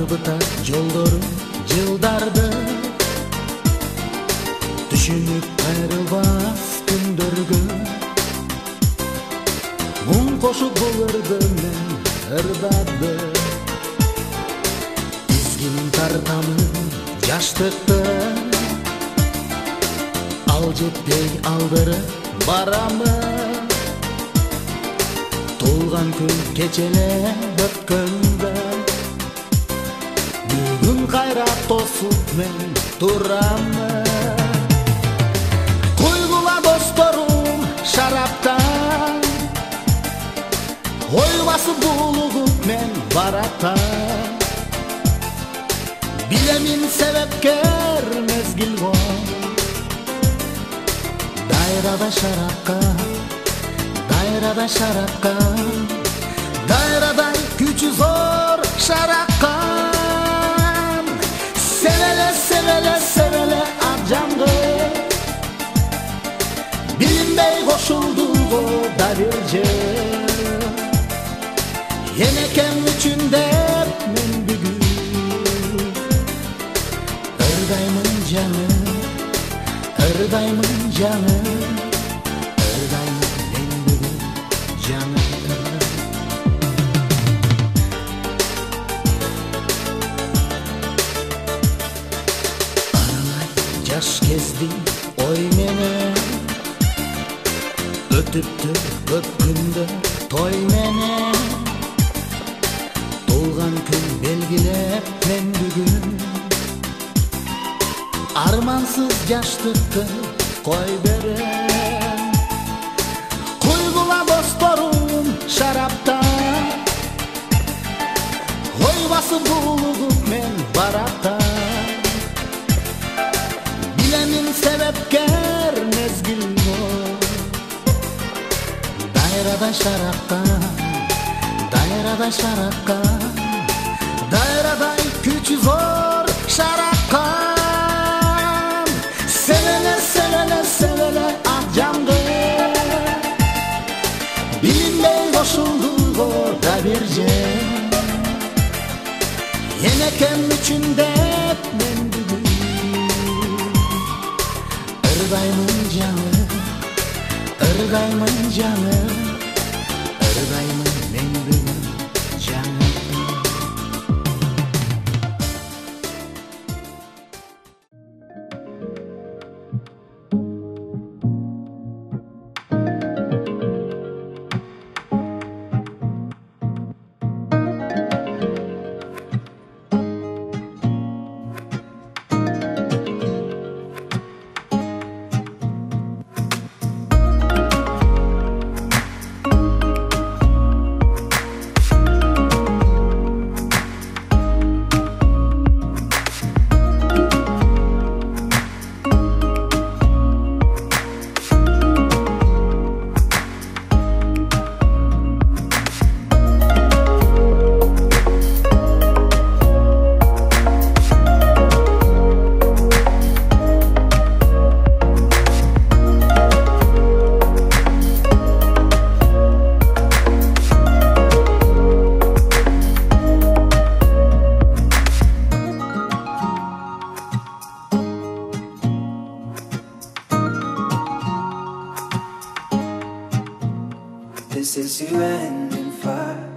арбыта жолдору жылдарды түшүнүп кайрылбас күндөргө муң кошуп булырды мен ырдады изгин тартамын жаштыкты ал жетпей алдырып барамын туулган күн кечеле өткөндө бүгүн кайра тосуп мен турамын куйгула досторум шараптан ой басып булугуп мен баратам билемин себепкер мезгил го дайрада шарапка дайрадай күчү зор шараккан севеле ак жанды билинбей кошулду го да бир жыл энекем үчүн деп мен бүгүн ырдаймын жаным ырдаймын мен бүгүн жаным аралай жаш кезди ой менен өтүптү көп күндөр той менен туулган күн белгилеп мен бүгүн армансыз жаштыкты кой берем куйгула досторум шарапта ой басып булугуп мен баратам билемин себепкер мезгил го дайрада шарапка дайрадай күчү зор шараккан севеле ак жанды билинбей кошулду го да бир жыл энекем үчүн деп мен бүгүн ырдаймын жаным мен бүгүн жаным This is you ending fire,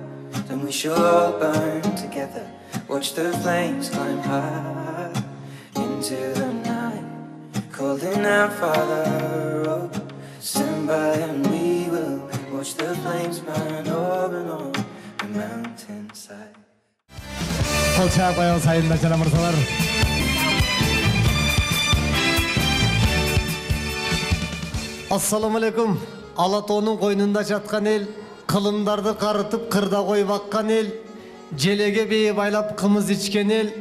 then we shall all burn together. Watch the flames climb high into the night, calling out Father, oh, stand by and we will watch the flames burn over and on the mountainside. Kolçak bayağı sayında canım mırsalar. Assalamu alaikum. Алатоонун койнунда жаткан эл, кылымдарды карытып кырда кой баккан эл, желеге бээ байлап кымыз ичкен эл,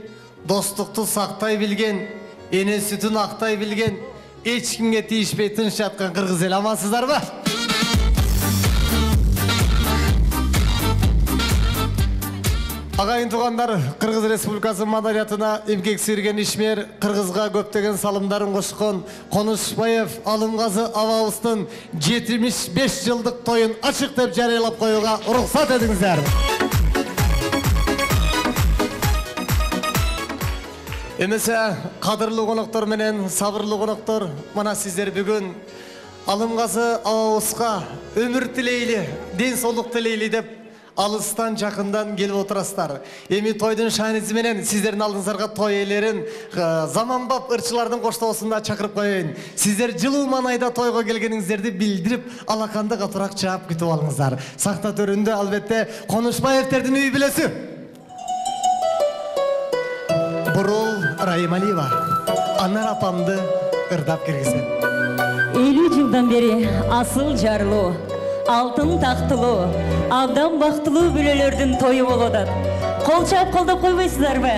достукту сактай билген, эне сүтүн актай билген, эч кимге тийишпей тынч жаткан кыргыз эл. Амансыздарбы? Агайын туугандар, Кыргыз Республикасы маданиятына эмгек сирген ишмер, кыргызга көптөгөн салымдарын кошкон Конушбаев Алымгазы абабыздын 75 жылдык тоюн ачык деп жарыялап коюуга уруксат этиңиздер. Эмесе кадырлуу коноктор менен сабырлуу коноктор, мына сиздер бүгүн Алымгазы абабызга өмүр тилейли, ден соолук тилейли деп алыстан жакындан келип отурасыздар. Эми тойдун шаанизи менен сиздердин алдыңыздарга той ээлерин заманбап ырчылардын коштоосунда чакырып коеюн. Сиздер жылуу маанайда тойго келгениңиздерди билдирип, алаканды катуураак чаап күтүп алыңыздар. Сахна төрүндө албетте Конушбаевтердин үй бүлөсү Бурул Райымалиева Анар апамды ырдап киргизет. 50 жылдан бери асыл жарлуу, алтын тактылуу, абдан бактылуу бүлөлөрдүн тою болуп атат. Кол чаап колдоп койбойсуздарбы?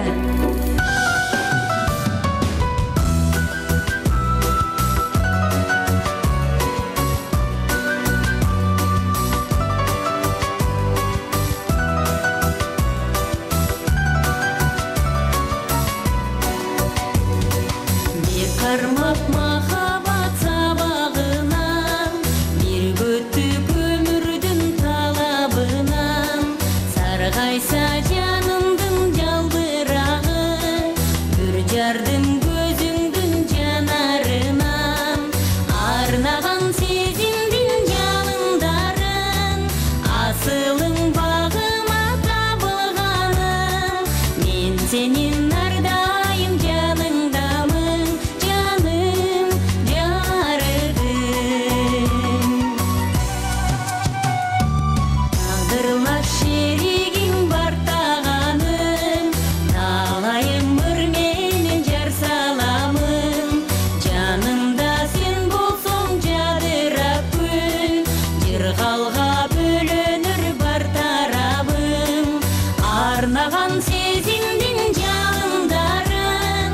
Бир кармак махаббат сабагынан, бир көттүк өмүрдүн талабынан, саргайса жанымдын жалбырагы, бүр жардым көзүңдүн жанарынан, арнаган сезимдин жалындарын, асылың багыма табылганым, мен сенин ардайым жаныңдамын, жаным жарыгым. Тагдырлаш шеригиң бар тағаным, талайым мөр менен жар саламын, жанымда сен болсоң жадырап күн, жыргалга бөлөнөр бар тарабым, арнаган сезимдин жалындарын,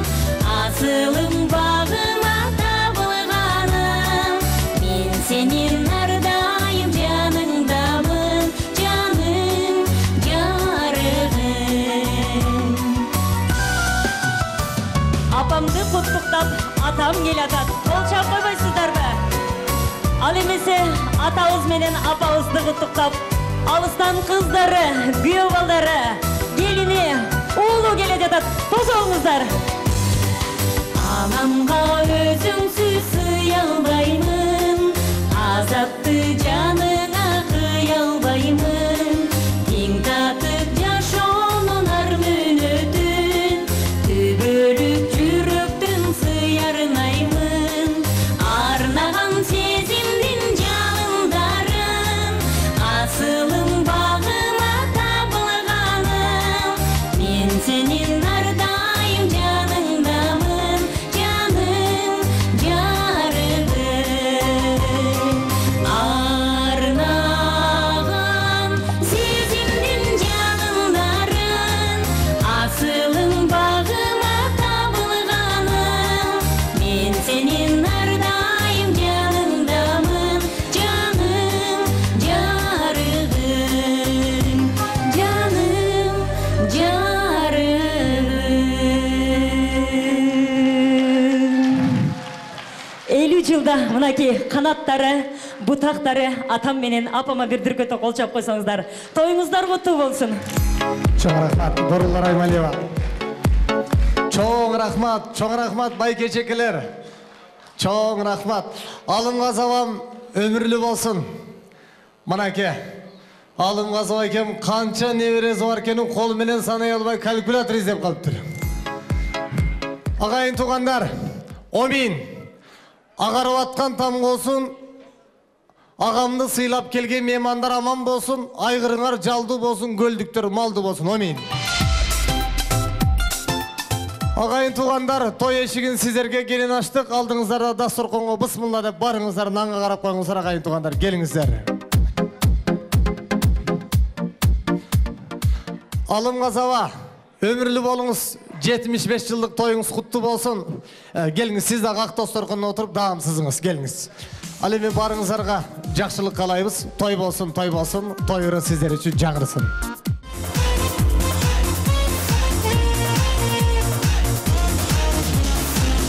асылым багыма табылганым, мен сенин ардайым жаныңдамын, жаным жарыгым. Апамды куттуктап, атам келатат. Кол чаап койбойсуздарбы? Ал эмесе атабыз менен апабызды куттуктап, алыстан кыздары, күйөө балдары, келини, уулу келе жатат. Тосоңуздар. Анамга өзүңсүз сыя албаймын, азапты жаныңа кыя албаймын, тең татып жашоонун ар мүнөтүн, түбөлүк жүрөктүн сыярнаймын, арнаган сезимдин жалындарын, асылым багыма табылганым, мен сенин ардайым жаныңдамын, жаным жарыгым. Арнаган сезимдин жалындарын, асылым багыма табылганым, мен сенин ардайым жаныңдамын, жаным жарыгым, жаным жарыгым. 50 жылда мынакей канаттары, бутактары атам менен апама бир дүркөтө кол чаап койсоңуздар. Тоюңуздар куттуу болсун. Чоң рахмат, Бурул Райымалиева. Чоң рахмат байкечекелер. Чоң рахмат. Алымгазы абам өмүрлүү болсун. Мынакей, Алымгазы байкем канча неберesi бар экенин кол менен санай албай калькулятор издеп калыптыр. Агайын туугандар, Омин агарып аткан там болсун, агамды сыйлап келген меймандар аман болсун, айгырыңар жалдуу болсун, көлдүктөр малдуу болсун. Омин. Агайын туугандар, той эшигин сиздерге келин ачтык. Алдыңыздарда дасторконго бысмылла деп барыңыздар, нанга карап коюңуздар. Агайын туугандар, келиңиздер. Алымгазы аба, өмүрлүү болуңуз, 75 жылдык тоюңуз куттуу болсун. Келиңиз, сиз да ак дасторконго отуруп даам сызыңыз, келиңиз. Ал эми барыңыздарга жакшылык каалайбыз. Той болсун, тойыры сиздер үчүн жаңырсын.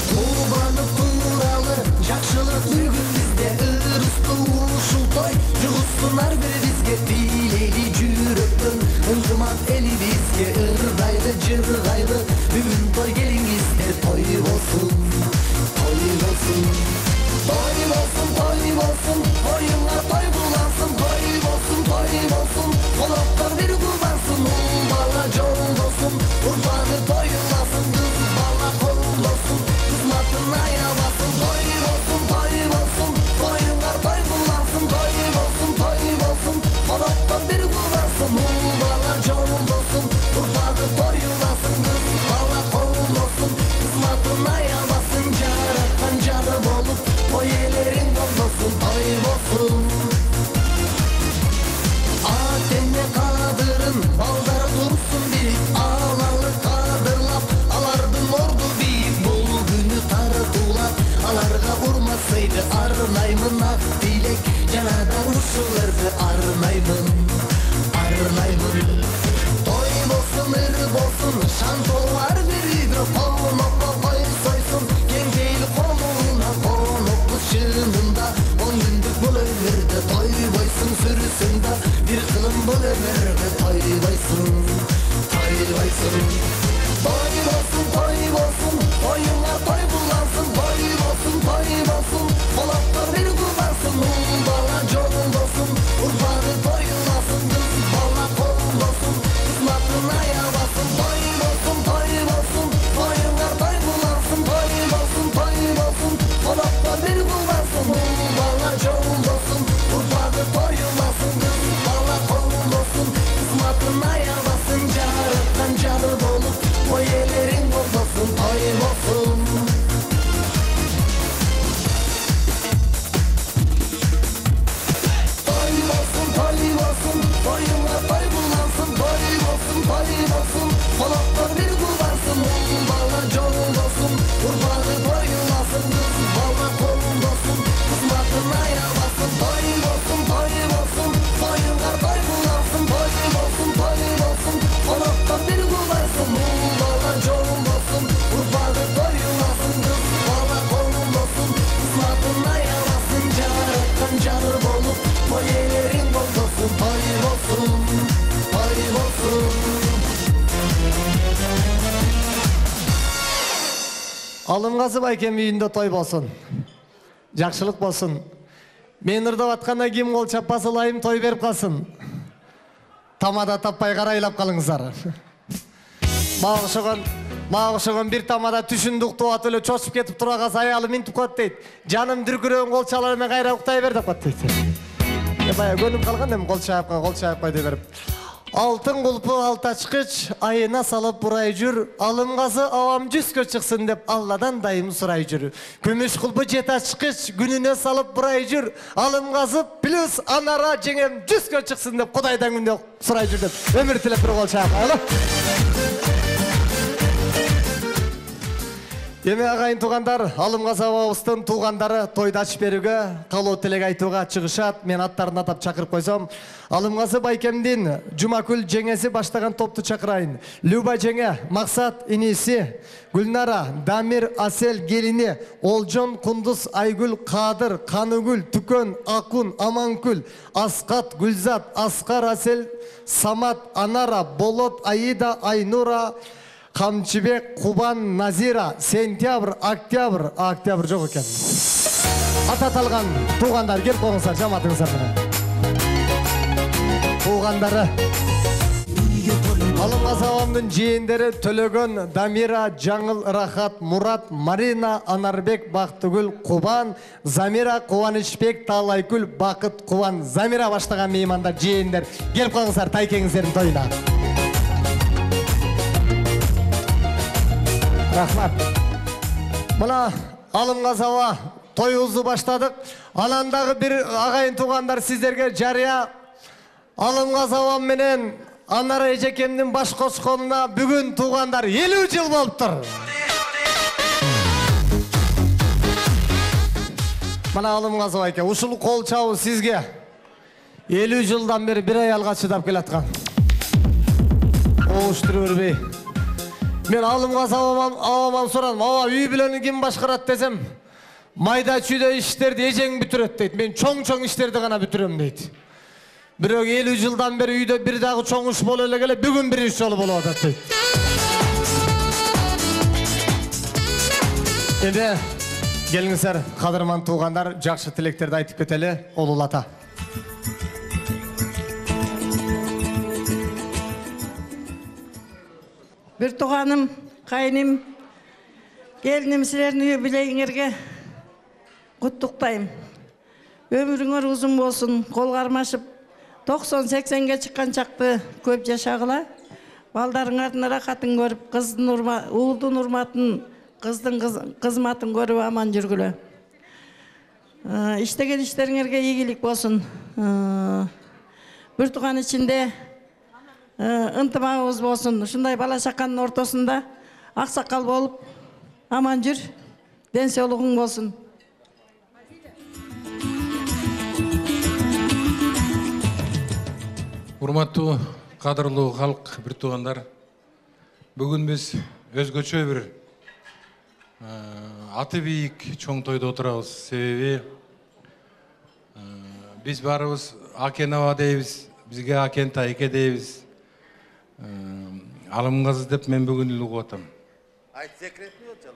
Кубанып туралы жакшылык бүгүн бизде, ырыстуу ушул той жугуштун ар бири бизге, бийлейли жүрөктөн ынтымак эли бизге, ырдайлы жыргайлы бүгүн той келиңиз. жолың болсын, ұрпағы тойыласын, қыз бала қолың болсын, қызматын аябасын, жаратқан жары болып, той елерің болсын, той болсын. Атене қадырын, балдары тұрсын биік, алалы қадырлап, алардың орды биік, бұл күні таратулап, аларға ұрмасайды, арнаймын ақ тілек, жаңада ұршыларды арнаймын. Той болсын, ыр болсын, шан толар бір үйді, қонаққа қой сойсын, кең пейлі қолуына, қонақ қыз шынында, 10 күндік бұл өмірді, той бойсын сүрісіңді, бір қылым бұл өмірді, той бойсын. Той болсын, тойыңа той бұлансың, той болсын, қолаққа бір құлансың, ұл бала жолың болсын, ұрпағы тойыласын, қыз бала қолың болсын, қызматын аябасын, той болсын, тойыңа той бұлансың, той болсын, қолаққа бір құлансың, ұл бала жолың болсын, ұрпағы тойыласын, қыз бала қолың болсын, қызматын аябасын, жаратқан жары болып, той елерің болсын, той болсын. Тойыңа той бұлансың, той болсын, қолақтар бір құлансың, ұл бала жолың болсын, ұрпағы тойыласын, қыз бала қолың болсын, қызматын аябасын, той болсын, тойыңа той бұлансың, той болсын, қолақтар бір құлансың, ұл бала жолың болсын, ұрпағы тойыласын, қыз бала қолың болсын, қызматын аябасын, жаратқан жары болып, той елерің болсын, той болсын. Алымғазы Байкем үйінде той болсын. Жақшылық болсын. Мен ұрдап атқанда кем қол чаппасы лайым той беріп қалсын. Тамада таппай қарайлап қалыңыздар. Мағышыған бір тамада түшіндік туат өлі чошып кетіп тұрағас аялы мен тұқат дейді. Жаным дүркірен қол чаларымен қайра ұқтай берді қат дейді. Көнім қалған дем қол шайып қойды беріп. Алтын құлпы алтачқыч айына салып бұрай жүр, алымғазы авам 100-ке шықсын деп Алладан дайым сұрай жүр. Күміш құлпы жетачқыч күніне салып бұрай жүр, алымғазы плюс анара жеңем 100-ке шықсын деп Құдайдан күнде сұрай жүр деп өмір тілеп бір қол шайып қайлы. Еме ағайын туғандар, Алымғазы Абабыстың туғандары тойды ашып беруге, қалу тілек айтуға шығышат, мен аттарын атап шақырып қойсам. Алымғазы Байкемден Жұмакүл жеңесі баштаған топты шақырайын. Люба жеңе, Мақсат инесі, Гүлнара, Дамир, Асел, Гелине, Олжон, Құндыз, Айгүл, Қадыр, Қанығүл, Түкөн, Ақун, Аманкүл, Асқат, Гүлзат, Асқар, Асел, Самат, Анара, Болот, Аида, Айнура, Қамчыбек, Қубан, Назира, Сентябр, Октябр жоқ екен. Ататалған туғандар келіп қоңыздар, жаматыңыздар бұны. Туғандары. Алымғазы Абамдың жиендері Төлөгөн, Дамира, Жаңыл, Рахат, Мурат, Марина, Анарбек, Бақтыгүл, Қубан, Замира, Қуанышбек, Талайкүл, Бақыт, Қубан, Замира баштаған меймандар, жиендер. Келіп қоңыздар, тайкеңіздердің тойына. Рахмат. Мұна Алымғазы Аба тойымызды баштадық. Анандағы бір ағайын туғандар сіздерге жария. Алымғазы Абам менен Анара Ежекемнің баш қосқанына бүгін туғандар 50 жыл болып тұр. Мұна Алымғазы Байке, ұшыл қол чауы сізге 50 жылдан бері бір аялға шыдап келатқан. Оғыштыры өрбей. Мен Алымғазы Абаман сұрадым, ава үй білені кем башқарат десем, майда чүйде іштерді ежең бүтірет дейді. Мен чоң іштерді ғана бүтірем дейді. Біреу 50 жылдан бері үйде бір дағы чоң іш бол әлі келе, бүгін бірінші жолы болу адат дейді. Енді келіңіздер, қадырман туғандар, жақсы тілектерді айтып кетелі, олулата. Bir tuğanım, kayınım, gelinim sizlerin юбилейіңерге құттықтайым. Ömrüңер uzun болсын, қол қармашып, 90-80-ге чыккан чакты көп жашагыла. Балдарыңардын рахатын көрүп, уулдун урматын, кыздын кызматын көрүп аман жүргүлө. Иштеген иштериңерге ийгилик болсун. Бир тууган ичинде ынтымагыбыз болсун. Ушундай бала чаканын ортосунда аксакал болуп аман жүр. Ден соолугуң болсун. Урматтуу, кадырлуу халк, бир туугандар. Бүгүн биз өзгөчө бир аты бийик чоң тойдо отурабыз. Себеби биз барыбыз Акенова дейбиз, бизге Акен Тайке дейбиз. Алымгазы деп мен бүгүн эле угуп атам. Айт секретни болчу.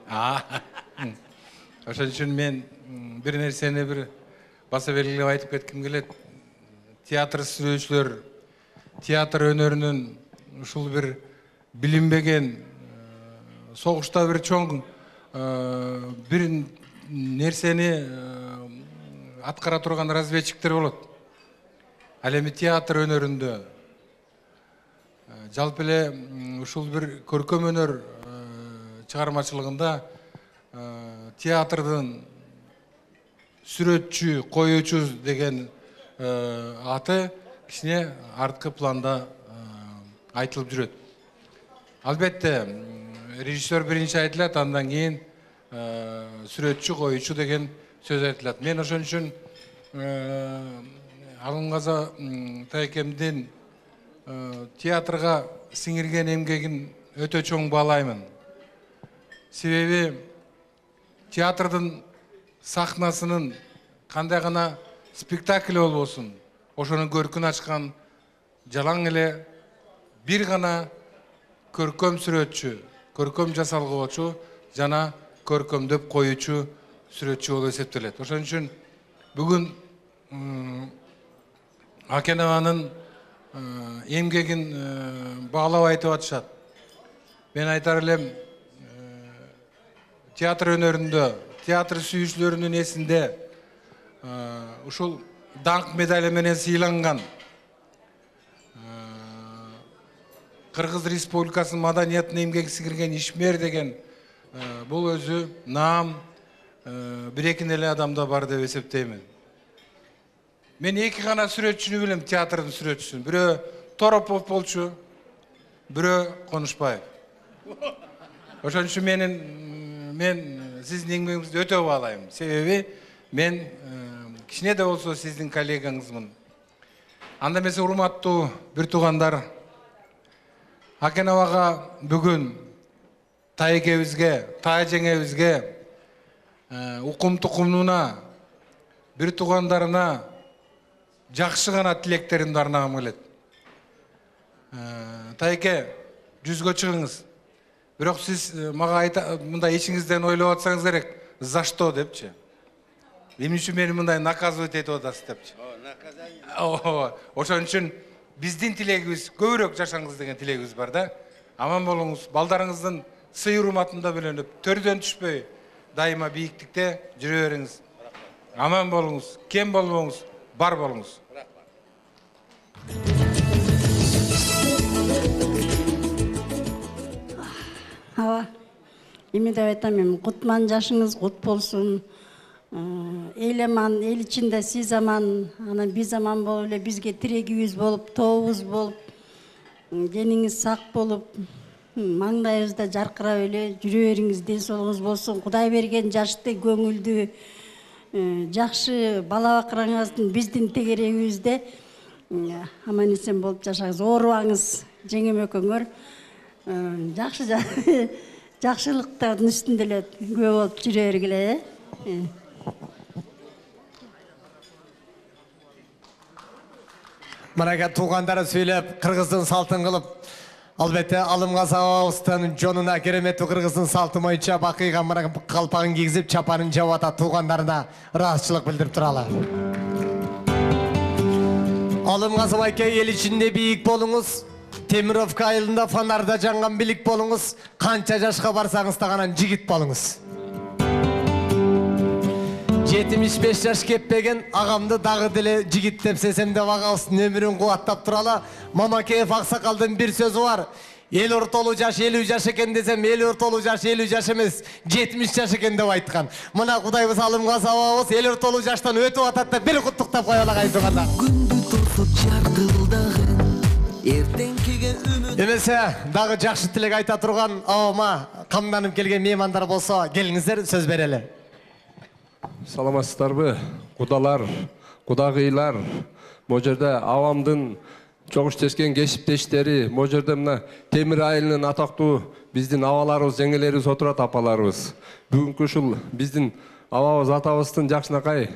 Ошон үчүн мен бир нерсени бир баса белгилеп айтып кетким келет. Театр сүрүүчүлөр, театр өнөрүнүн ушул бир билинбеген согушта бир чоң бир нерсени аткара турган разведчиктер болот. Ал эми театр өнөрүндө жалпы эле ушул бир көркөм өнөр чыгармачылыгында театрдын сүрөтчү, коюучу деген аты кичине арткы планда айтылып жүрөт. Албетте, режиссер биринчи айтылат, андан кийин сүрөтчү, коюучу деген сөз айтылат. Мен ошон үчүн Алымгазы Тайкемдин театрга сиңирген эмгегин өтө чоң баалаймын. Себеби театрдын сахнасынын кандай гана спектакль болбосун, ошонун көркүн ачкан жалаң эле бир гана көркөм сүрөтчү, көркөм жасалгычу жана көркөмдөп коюучу сүрөтчү болуп эсептелет. Ошон үчүн бүгүн Акенованын эмгегин баалап айтып атышат. Мен айтар элем, театр өнөрүндө, театр сүйүүчүлөрүнүн эсинде ушул даңк медали менен сыйланган Кыргыз Республикасынын маданиятына эмгеги сиңирген ишмер деген бул өзү наам бир-эки эле адамда бар деп эсептеймин. Мен эки гана сүрөтчүнү билем, театрдын сүрөтчүсүн. Бирөө Торопов болчу, бирөө Конушбаев. Ошон үчүн мен сиздин эмгегиңизди өтө баалайм. Себеби мен кичине да болсо сиздин коллегаңызмын. Анда эмесе, урматтуу бир туугандар, Акеновага бүгүн Тайкебизге, Тайжеңебизге, укум-тукумуна, бир туугандарына жакшы гана тилектеримди арнагым келет. Тайке, жүзгө чыгыңыз. Бирок сиз мага мындай ичиңизден ойлоп атсаңыз керек, за что депчи. Эмне үчүн мени мындай наказывать этип атасыз депчи. Ошон үчүн биздин тилегибиз көбүрөөк жашаңыз деген тилегибиз бар да. Аман болуңуз, балдарыңыздын сый урматында бөлөнүп, төрдөн түшпөй, дайыма бийиктикте жүрө бериңиз. Аман болуңуз, кем болбоңуз, бар болуңуз. Ава, эми деп айтам, эми кутман жашыңыз кут болсун. Эл аман, эл ичинде сиз аман, анан биз аман болуп эле, бизге тирегибиз болуп, тобубуз болуп, дениңиз сак болуп, маңдайыбызда жаркырап эле жүрө бериңиз, ден соолугуңуз болсун. Кудай берген жашты, көңүлдүү, жакшы бала бакыраңыздын биздин тегерегибизде аман эсен болуп жашаңыз, оорубаңыз, жеңем экөөңөр жакшы жакшылыктардын үстүндө эле күбө болуп жүрө бергиле. Мынага туугандары сүйлөп, кыргыздын салтын кылып, албетте Алымгазы абабыздын жонуна кереметтүү кыргыздын салты боюнча бакыйга мына калпагын кийгизип, чапанын жаап атат, туугандарына ыраазычылык билдирип туралы. Алымгазы байке, эл ичинде бийик болуңуз, Темировка айылында фонарда жанган билик болуңуз, канча жашка барсаңыз да анан жигит болуңуз. 75 жаш кеппеген агамды дагы деле жигит деп сесем деп агабыздын өмүрүн кубаттап туралы. Мамакеев аксакалдын бир сөзү бар. Эл ортолуу жаш 50 жаш экен десем, эл ортолуу жаш 50 жаш эмес, 70 жаш экен деп айткан. Мына Кудайбыз алымга сабабыз эл ортолуу жаштан өтүп атат деп бир куттуктап коелак айтылганда. Күндү тосуп жардылдагы эртеңкиге үмүт. Эмесе дагы жакшы тилек айта турган абама камданып келген меймандар болсо, келиңиздер, сөз берели. Саламатсыздарбы, кудалар, кудагыйлар. Бул жерде авамдын чогуш тескен кесиптештери, бул жерде мына Темир айылынын атактуу биздин абаларыбыз, жеңелерибиз отурат, апаларыбыз. Бүгүнкү ушул биздин абабыз, атабыздын жакшынакай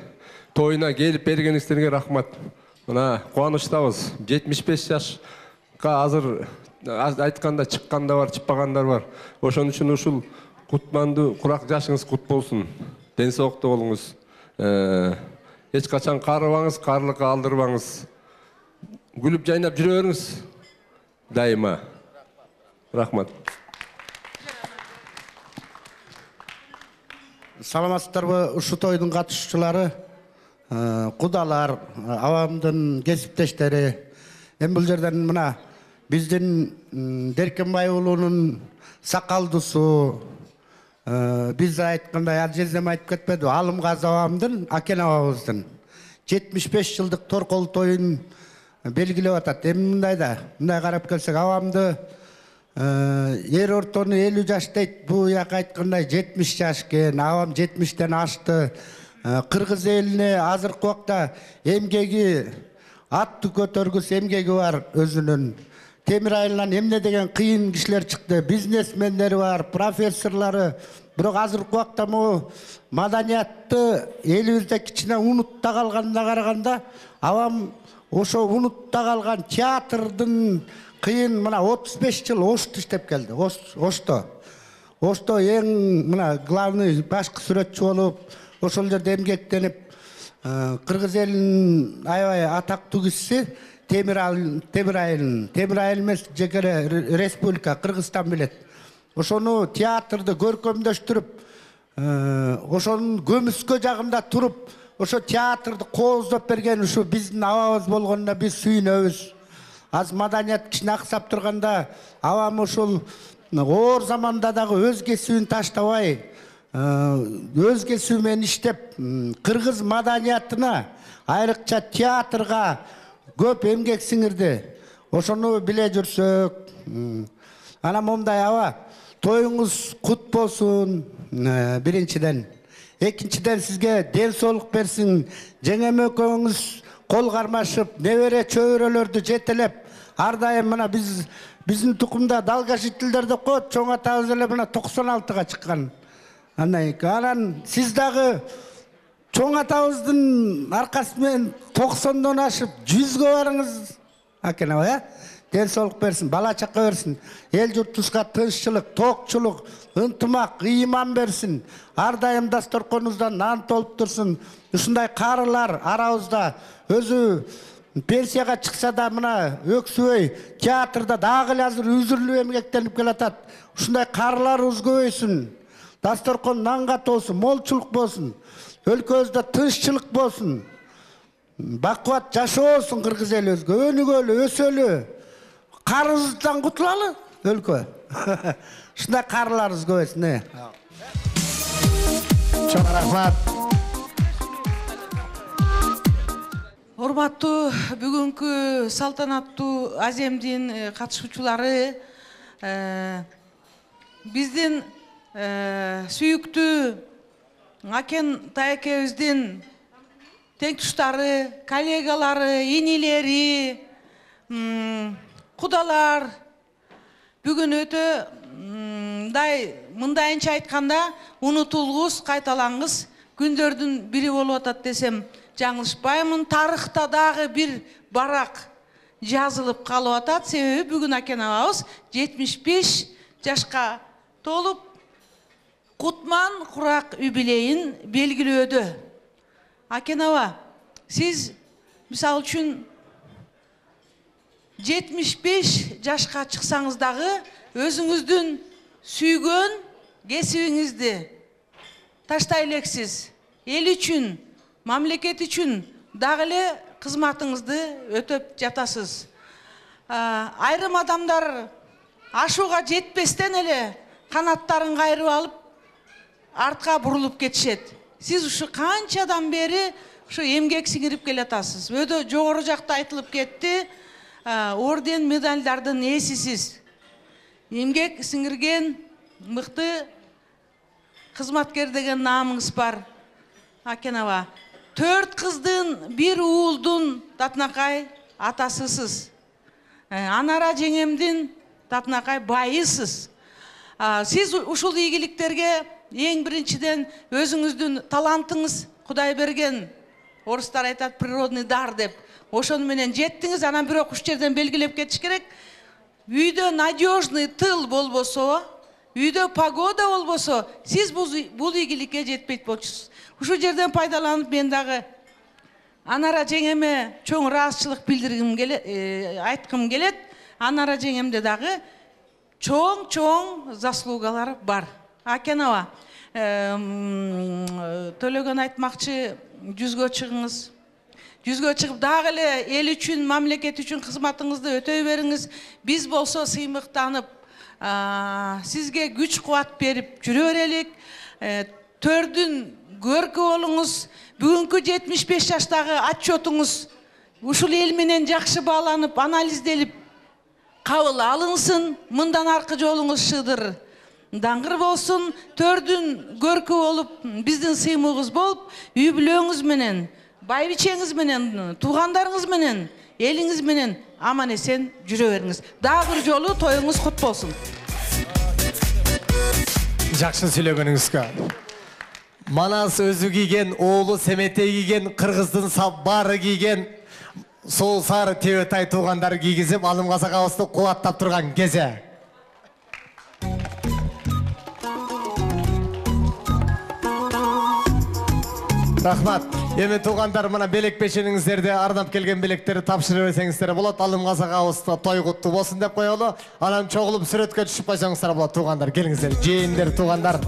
тоюна келип бергениңиздерге рахмат. Мына кубанычтабыз. 75 жашка азыр айтканда чыкканда бар, чыкпагандар бар. Ошон үчүн ушул кутманды курак жашыңыз кут болсун. Ден соолукта болуңуз. Эч качан карыбаңыз, карлыкка алдырбаңыз. Гүлүп жайнап жүрө бериңиз дайыма. Рахмат. Саламатсыздарбы, ушу тойдун катышуучулары, кудалар, авамдын кесиптештери. Эми бул жерден мына биздин Деркенбай уулунун сакалдуусу, биз айткандай ал жерден айтып кетпеди, Алымгазы абамдын, Акен абабыздын 75 жылдык торкол тоюн белгилеп атат. Эми мындай карап келсек, абамды эр ортону 50 жаш дейт, бу як айткандай 70 жаш экен, абам 70тен ашты. Кыргыз элине азыркы убакта эмгеги, атты көтөргүс эмгеги бар өзүнүн. Темир айылынан эмне деген кыйын кишилер чыкты, бизнесмендери бар, профессорлары. Бирок азыркы убакта могу маданиятты элибизде кичине унутта калганына караганда, авам ошо унутта калган театрдын кыйын мына 35 жыл Ошто иштеп келди. Ошто эң мына главный башкы сүрөтчү болуп, ошол жерде эмгектенип, кыргыз элинин аябай атактуу кишиси Темир айылын эмес, жекере республика Кыргызстан билет. Ошону театрды көркөмдөштүрүп, ошонун көмүскө жагында туруп, ошо театрды кооздоп берген ушу биздин абабыз болгонуна биз сүйүнөбүз. Аз маданият кичине аксап турганда, авам ушул оор заманда дагы өз кесибин таштабай, өз кесиби менен иштеп, кыргыз маданиятына, айрыкча театрга көп эмгек сиңирди. Ошону биле жүрсөк, ана момундай аба, тоюңуз кут болсун, биринчиден. Экинчиден сизге ден соолук берсин, жеңеме экөөңүз кол кармашып, небере чөбөрөлөрдү жетелеп, ар дайым мына биздин тукумда долгожительдер деп коет, чоң атабыз эле мына 96-га чыккан. Анан сиз дагы чоң атабыздын аркасы менен 90дон ашып 100гө барыңыз. Акен аба, ден соолук берсин, бала чакка берсин, эл журтубузга тынччылык, токчулук, ынтымак, ыйман берсин. Ар дайым дасторконубуздан нан толуп турсун. Ушундай карылар арабызда өзү пенсияга чыкса да мына өксүбөй театрда дагы эле азыр үзүрлүү эмгектенип келатат. Ушундай карыларыбыз көбөйсүн. Дасторкон нанга толсун, молчулук болсун. Өлкөбүздө тынччылык болсун. Бакубат жашоосун кыргыз элибизге, өнүгөлү, өсөлү. Карыздан кутулалы өлкө. Ушундай карыларыбыз көбөйсүн. Чоң рахмат. Урматтуу бүгүнкү салтанаттуу аземдин катышуучулары, биздин сүйүктүү Акен тайекебиздин теңтуштары, коллегалары, инилери, кудалар бүгүн өтө мындайынча айтканда унутулгус, кайталангыс күндөрдүн бири болуп атат десем жаңылышпаймын. Тарыхта дагы бир барак жазылып калып атат. Себеби бүгүн Акен абабыз 75 жашка толуп кутман курак юбилейин белгилөөдө. Акен аба, сиз мисалы үчүн 75 жашка чыксаңыз дагы өзүңүздүн сүйгөн кесибиңизди таштай элексиз. эл үчүн, мамлекет үчүн дагы эле кызматыңызды өтөп жатасыз. Айрым адамдар ашууга жетпестен эле канаттарын кайрып алып артка бурулуп кетишет. Сиз ушу канчадан бери ушу эмгек сиңирип келатасыз. Өдө жогору жакта айтылып кетти. Орден, медальдардын ээсисиз. Эмгек сиңирген мыкты кызматкер деген наамыңыз бар. Акенова. 4 кыздын, 1 уулдун татынакай атасысыз. Анара жеңемдин татынакай байысыз. Сиз ушул ийгиликтерге эң биринчиден өзүңүздүн талантыңыз Кудай берген. Орустар айтат природный дар деп. Ошону менен жеттиңиз, анан бирок уш жерден белгилеп кетиш керек. Үйдө надежный тыл болбосо, үйдө погода болбосо, сиз бул ийгиликке жетпейт болчусуз. Ушу жерден пайдаланып мен дагы Анара жеңеме чоң ыраазычылык билдиргим келет, айткым келет. Анара жеңемде дагы чоң заслугалар бар. Акенова, Төлөгөн айтмакчы, 100гө чыгыңыз. 100гө чыгып дагы эле эл үчүн, мамлекет үчүн кызматыңызды өтөй бериңиз. Биз болсо сыймыктанып, сизге күч кубат берип жүрө берелик. Төрдүн көркү болуңуз. Бүгүнкү 75 жаштагы отчетуңуз ушул эл менен жакшы бааланып, анализделип кабыл алынсын. Мындан аркы жолуңуз шыдыр даңгыр болсун. Төрдүн көркү болуп, биздин сыймыгыбыз болуп, үй бүлөңүз менен, байбичеңиз менен, туугандарыңыз менен, элиңиз менен аман эсен жүрө бериңиз. Дагы бир жолу тоюңуз кут болсун. Жакшы сүйлөгөнүңүзгө. Манас өзү кийген, оолу Семетей кийген, кыргыздын баары кийген, сол сары Тебетай туугандары кийгизип, Алым Казакабызды кубаттап турган кезе. Рахмат. Эми туугандар, мына белек пешениңиздерди арнап келген белектерди тапшырып берсеңиздер болот. Алым Казакабызды той куттуу болсун деп коелу. Анан чогулуп сүрөткө түшүп койсоңуздар болот туугандар. Келиңиздер, жээндер, туугандар.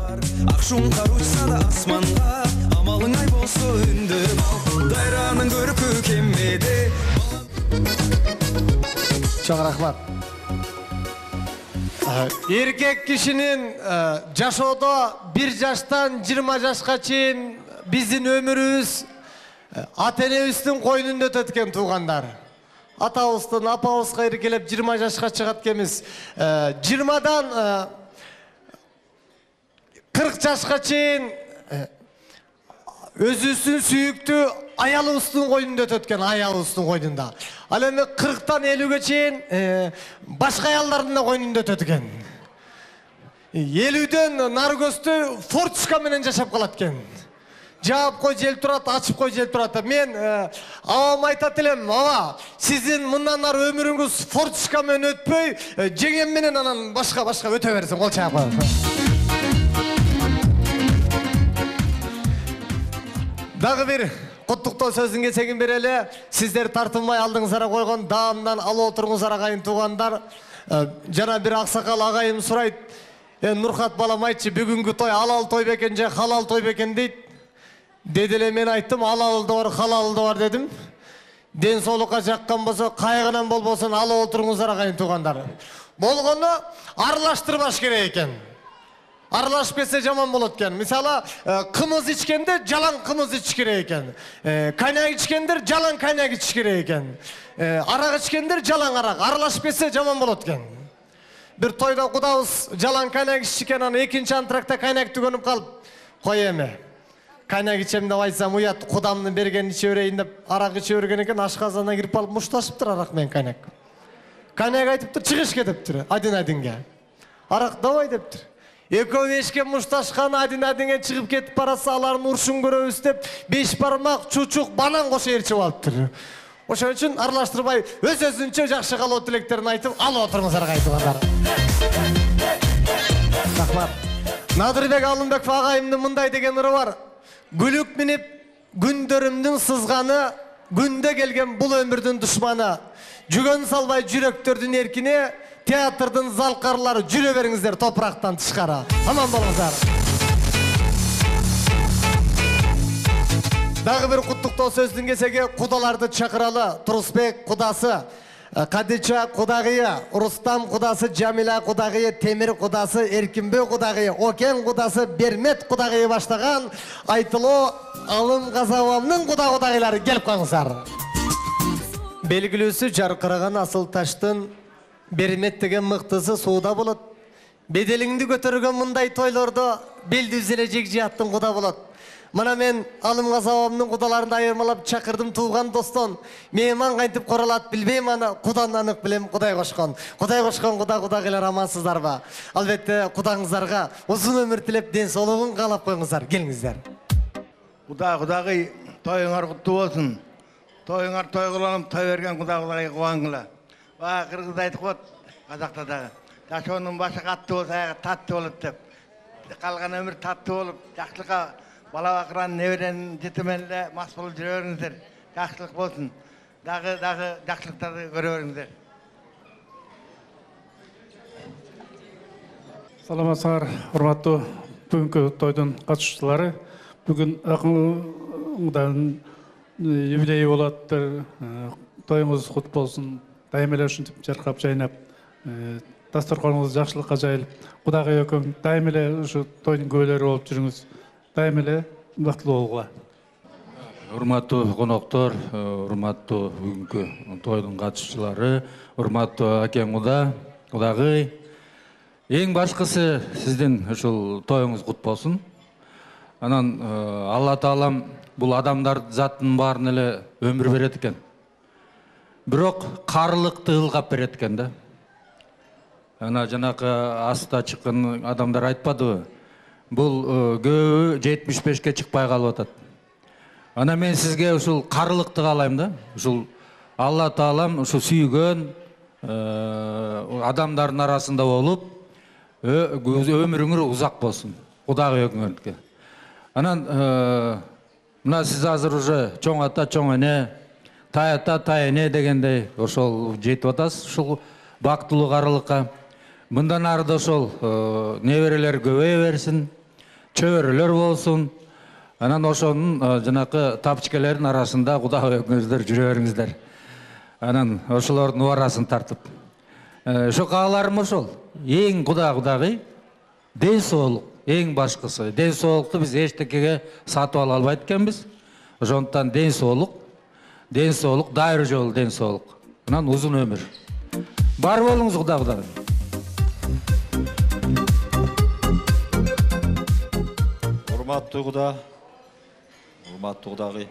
Акшун каручса да асманга, амалың ай болсо үндү бал. Дайранын көркү кемеде. Чоң рахмат. Эркек кишинин жашоодо 1 жаштан 20 жашка чейин биздин өмүрүбүз ата-энебиздин койнунда өтөт экен туугандар. Атабыздын, апабызга эркелеп 20 жашка чыгат экенбиз. 20дан 40 жашка чейин өзүбүздүн сүйүктүү аялыбыздын койнунда өтөт экен, аялыбыздын койнунда. Ал эми 40тан 50ге чейин башка аялдардын да койнунда өтөт экен. 50дөн нары көздө форточка менен жашап калат экен. Жаап кой жел турат, ачып кой жел турат. Мен авам айтат элем, ава, сиздин мындан ары өмүрүңүз форточка менен өтпөй, жеңем менен анан башка өтө берсин, кол чаап кой. Дагы бир куттуктоо сөзүн кесегин берели. Сиздер тартынбай алдыңызара койгон даамдан алып отуруңуздар агайын туугандар. Жана бир аксакал агайым сурайт. Нурхат балам айтчы, бүгүнкү той алал той бекен же халал той бекен дейт. Деди эле мен айттым, алал да бар, халал да бар дедим. Ден соолукка жаккан болсо, кайгынан болбосун алып отуруңуздар агайын туугандар. Болгону аралаштырбаш керек экен. Аралашып кетсе жаман болот экен. Мисалы, кымыз ичкенде жалаң кымыз ич керек экен. Коньяк ичкендер жалаң коньяк ич керек экен. Арак ичкендер жалаң арак. Аралашып кетсе жаман болот экен. Бир тойда кудабыз жалаң коньяк ичкен, анан экинчи антракта коньяк түгөнүп калып, кой эми. Коньяк ичем деп айтсам уят, кудамдын берген иче берейин деп арак иче берген экен, ашказана кирип алып мушташыптыр арак менен коньяк. Коньяк айтыптыр, чыгышке дептир, адин-адинге. Арак давай дептир. Экөө эшке мушташкан адин-адинге чыгып кетип баратса, алардын урушун көрөбүз деп 5 бармак, чучук, банан кошо ээрчип алыптыр. Ошон үчүн аралаштырбай, өз-өзүнчө жакшы калоо тилектерин айтып, алып отуруңуздар агайын туугандар. Рахмат. Надырбек Алымбеков агайымдын мындай деген ыры бар. Гүлүк минип, күндөрүмдүн сызганы, күндө келген бул өмүрдүн душманы. Жүгөн салбай жүрөктөрдүн эркине, театрдын залкарлары жүрө бериңиздер топурактан тышкары. Аман болуңуздар. Дагы бир куттуктоо сөздүн кесеги кудаларды чакыралы. Турусбек кудасы, Кадича кудагыя, Рустам кудасы, Жамила кудагыя, Темир кудасы, Эркинбек кудагыя, Окен кудасы, Бермет кудагыя баштаган айтылуу Алым Казабамдын кудагыйлары келип калыңыздар. Белгилүүсү жаркыраган асыл таштын Бермет деген мыктысы сууда болот. Беделиңди көтөргөн мындай тойлордо белдүз эле жигжияттын куда болот. Мына мен Алым Казабамдын кудаларын айырмалап чакырдым туган достон. Мейман кантип королот билбейм, аны кудан анык билем, Кудай кошкон. Кудай кошкон кудагыйлар амансыздарбы? Албетте кудаңыздарга узун өмүр тилеп, ден соолугун каалап коюңуздар. Келиңиздер. Кудагый тоюңар куттуу болсун. Тоюңар той кылып, той берген кудагыларга кубангыла. Кыргыз айтып коет, казакта дагы. Жашоонун башы катты болсо, таттуу болот деп. Калган өмүр таттуу болуп, жакшылыкка бала бакыран неберен жетимен эле мас болуп жүрө бериңиздер. Жакшылык болсун. Дагы жакшылыктарды көрө бериңиздер. Саламатсыңар, урматтуу бүгүнкү тойдун катышуучулары. Бүгүн акылдан юбилей болот. Тоюңуз кут болсун. Дайым эле ушинтип жаркап жайнап, дасторконуңуз жакшылыкка жайылып, Кудагый экөөң дайым эле ушу тойдун күбөлөрү болуп жүрүңүз. Дайым эле бактылуу болгула. Урматтуу коноктор, урматтуу бүгүнкү тойдун катышуучулары, урматтуу акең Кудагый. Эң башкысы сиздин ушул тоюңуз кут болсун. Анан Алла Таалам бул адамдар заттын баарын эле өмүр берет экен. Бирок карылыкты ылгап берет экен да. Ана жанакы аста чыккан адамдар айтпадыбы? Бул көбү 75-ке чыкпай калып атат. Ана мен сизге ушул карылыкты каалайм да. Ушул Алла Таалам ушу сүйгөн адамдардын арасында болуп, өмүрүңөр узак болсун. Кудагый өкмөткө. Анан мына сиз азыр уже чоң ата, чоң эне, тай ата, тай эне дегендей ошол жетип атасыз ушул бактылуу карылыкка. Мындан ары да ошол неберелер көбөйө берсин, чөбөрөлөр болсун. Анан ошонун жанакы тапчкелердин арасында Кудагый өкмөңүздөр жүрө бериңиздер. Анан ошолордун убарасын тартып. Ошо кааларым ошол. Эң Кудагый ден соолук, эң башкысы. Ден соолукту биз эчтекеге сатып ала албайт экенбиз. Ошондуктан ден соолук, дайыр жол ден соолук. Анан узун өмүр. Бар болуңуз Кудагый. Урматтуу Кудагый.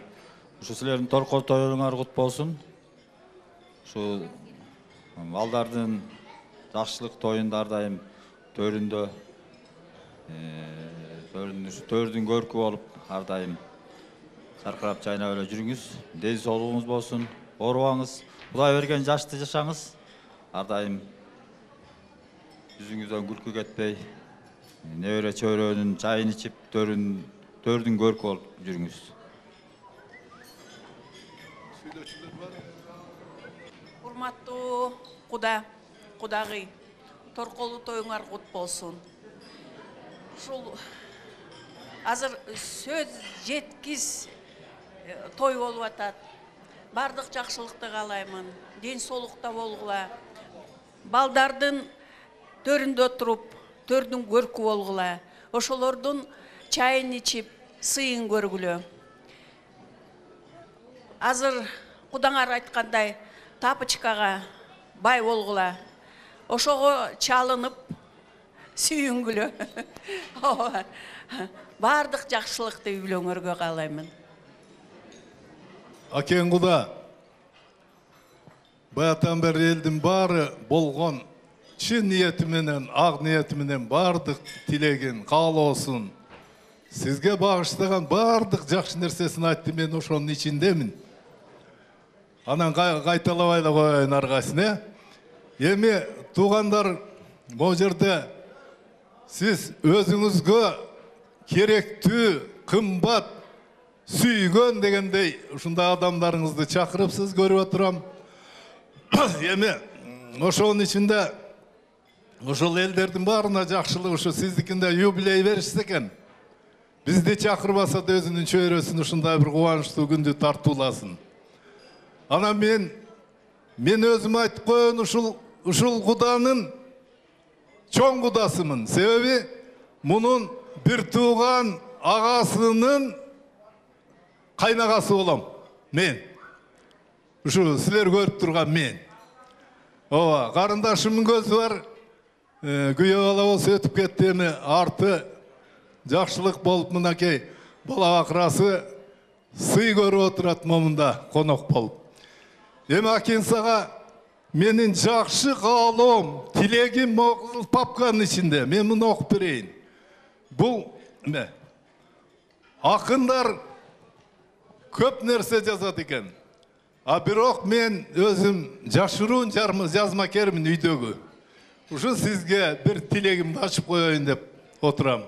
Ушу силердин торкол тоюңар кут болсун. Ушу балдардын жакшылык тоюндар дайым төрүндө төрдүн көркү болуп, ар дайым саркырап жайнап эле жүрүңүз. Ден соолугуңуз болсун, оорубаңыз. Кудай берген жашты жашаңыз. Ар дайым жүзүңүздөн күлкү кетпей, небере чөйрөнүн чайын ичип, төрдүн көркү болуп жүрүңүз. Урматтуу Кудагый, торколуу тоюңар кут болсун. Ушул азыр сөз жеткиз той болуп атат. Бардык жакшылыкты каалаймын. Ден соолукта болгула. Балдардын төрүндө туруп, төрдүн көркү болгула. Ошолордун чайын ичип, сыйын көргүлө. Азыр Кудаңар айткандай, тапычкага бай болгула. Ошого чалынып, сүйүнгүлө. Бардык жакшылыкты үйлөрүңөргө каалаймын. Акең Куда, баятан бери элдин баары болгон чын ниети менен, ак ниети менен бардык тилегин, каалоосун сизге багыштаган бардык жакшы нерсесин айтты. Мен ошонун ичиндемин. Анан кайталабай эле коеюн аргасына. Эми туугандар, бул жерде сиз өзүңүзгө керектүү, кымбат, сүйгөн дегендей ушундай адамдарыңызды чакырыпсыз, көрүп отурам. Эми ошонун ичинде ошол элдердин баарына жакшылык, ушу сиздикинде юбилей беришсе экен. Bizde çakırmasa da özünün çöyrөсүн ушундай bir кубанычтуу күндү тартууласын. Ана мен өзүм айтып коён ушул Куданын чоң кудасымын. Себеби мунун бир тууган агасынын кайнагасы болом. Мен. Ушу силер көрүп турган мен. Ооба, карындашымдын көзү бар. Күйөө бала болсо өтүп кетти, эми арты жакшылык болуп мынакей бала акырасы сый көрүп отурат момунда конок болуп. Эми Акинсага менин жакшы каалоом, тилегим могул папканын ичинде. Мен муну окуп берейин. Бул акындар көп нерсе жазат экен. А бирок мен өзүм жашыруун жазмакермин үйдөгү. Ушу сизге бир тилегимди ачып коеюн деп отурам.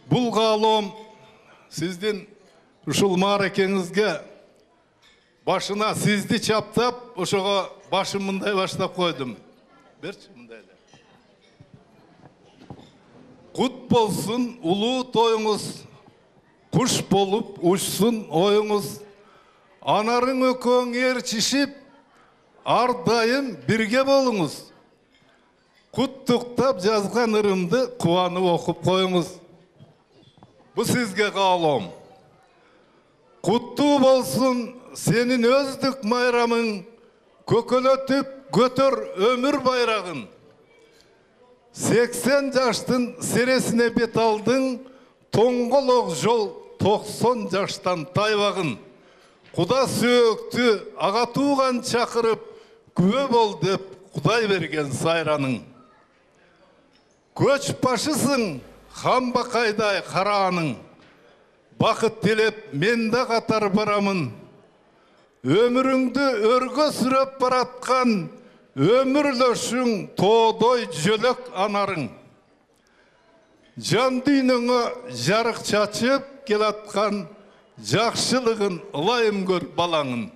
Бул каалоом сиздин ушул мааракеңизге башына сизди чаптап, ошого башым мындай баштап койдум. Берчи мындай эле. Кут болсун улуу тоюңуз, куш болуп учсун оюңуз, анарың өкөң ээрчишип, ар дайым бирге болуңуз. Куттуктап жазган ырымды кубанып окуп коюңуз. Бу сизге каалоом. Куттуу болсун сенин өздүк майрамың, көкөлөтүп көтөр өмүр байрагын. 80 жаштын сересине бет алдың, тоңголок жол 90 жаштан тайбагын. Куда сөөктү ага тууган чакырып, күбө бол деп Кудай берген сайраның. Көч башысың, хамбакайдай карааның. Бакыт тилеп мен да катар барамын. Өмүрүңдү өргө сүрөп бараткан, өмүрлөшүң тоодой жөлөк анарың. Жан дүйнөңө жарык чачып келаткан, жакшылыгын ылайым көр балаңын.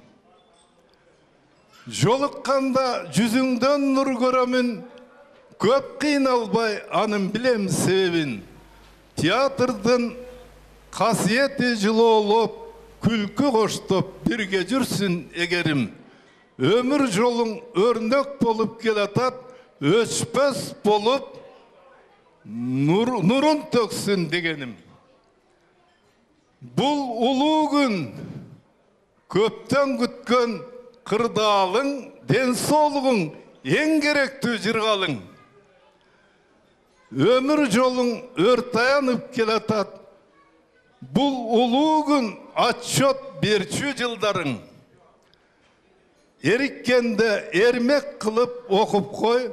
Жолукканда жүзүңдөн нур көрөмүн, көп кыйналбай анын билем себебин. Театрдын касиети жылоолоп, күлкү коштоп бирге жүрсүн эгерим. Өмүр жолуң өрнөк болуп келатат, өчпөс болуп нурун төксүн дегеним. Бул улуу күн көптөн күткөн кырдаалың, ден соолугуң эң керектүү жыргалың. Өмүр жолуң өр таянып келатат. Бул улуу күн отчет берчү жылдарың. Эриккенде эрмек кылып окуп кой,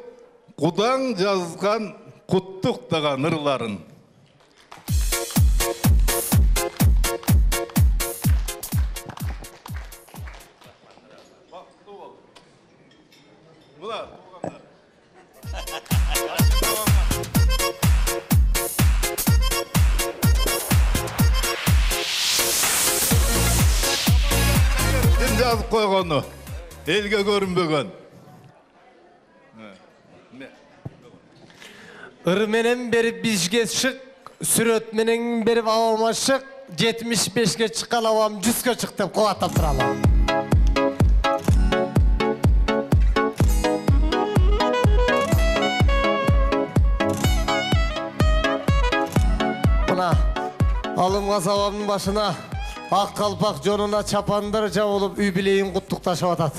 Кудаң жазган куттуктаган ырларын. Жазып койгону элге көрүнбөгөн. Ыр менен берип бизге шык, сүрөт менен берип абама шык, 75ке чыккан абам 100ке чык деп кубаттап туралы. Мына алымгаз абамдын башына ак калпак, жонуна чапандар жабылып, үй билейин куттукташып атат.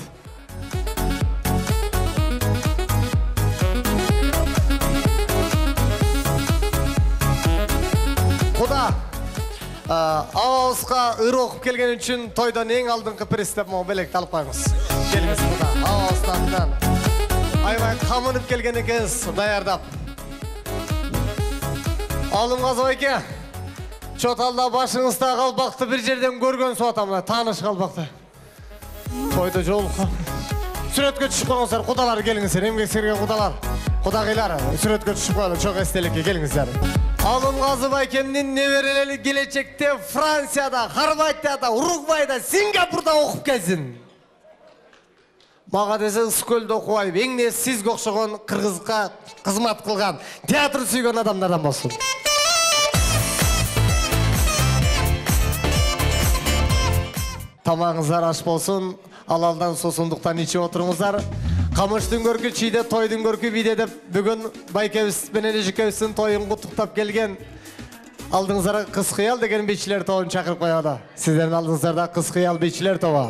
Куда абабызга ыр окуп келген үчүн тойдон эң алдыңкы приз деп могу белекти алып коюңуз. Келиңиз Куда. Абабыздан аябай камынып келген экенсиз, даярдап. Алымгаз байке, чоталда башыңызда калпакты бир жерден көргөн суатам, тааныш калпакты. Тойдо жолуккан. Сүрөткө түшүп коюңуздар, кудалар келиңиздер, эмгек сирген кудалар. Кудагыйлар, сүрөткө түшүп коелу, чок эстеликке келиңиздер. Алымгаз байкемдин неберелери келечекте Францияда, Хорватияда, Уругвайда, Сингапурда окуп келсин. Мага десе Ысыкөлдө окубайм. Эң сизге окшогон кыргызга кызмат кылган, театр сүйгөн адамдардан болсун. Тамагыңыздар аш болсун, алалдан сосундуктан ичип отуруңуздар. Камыштын көркү чийде, тойдун көркү биде деп бүгүн Байкебиз менен Эжикебиздин тоюн куттуктап келген алдыңыздарга Кыз кыял деген бийчилер тобун чакырып коёду. Сиздердин алдыңыздарда Кыз кыял бийчилер тобу.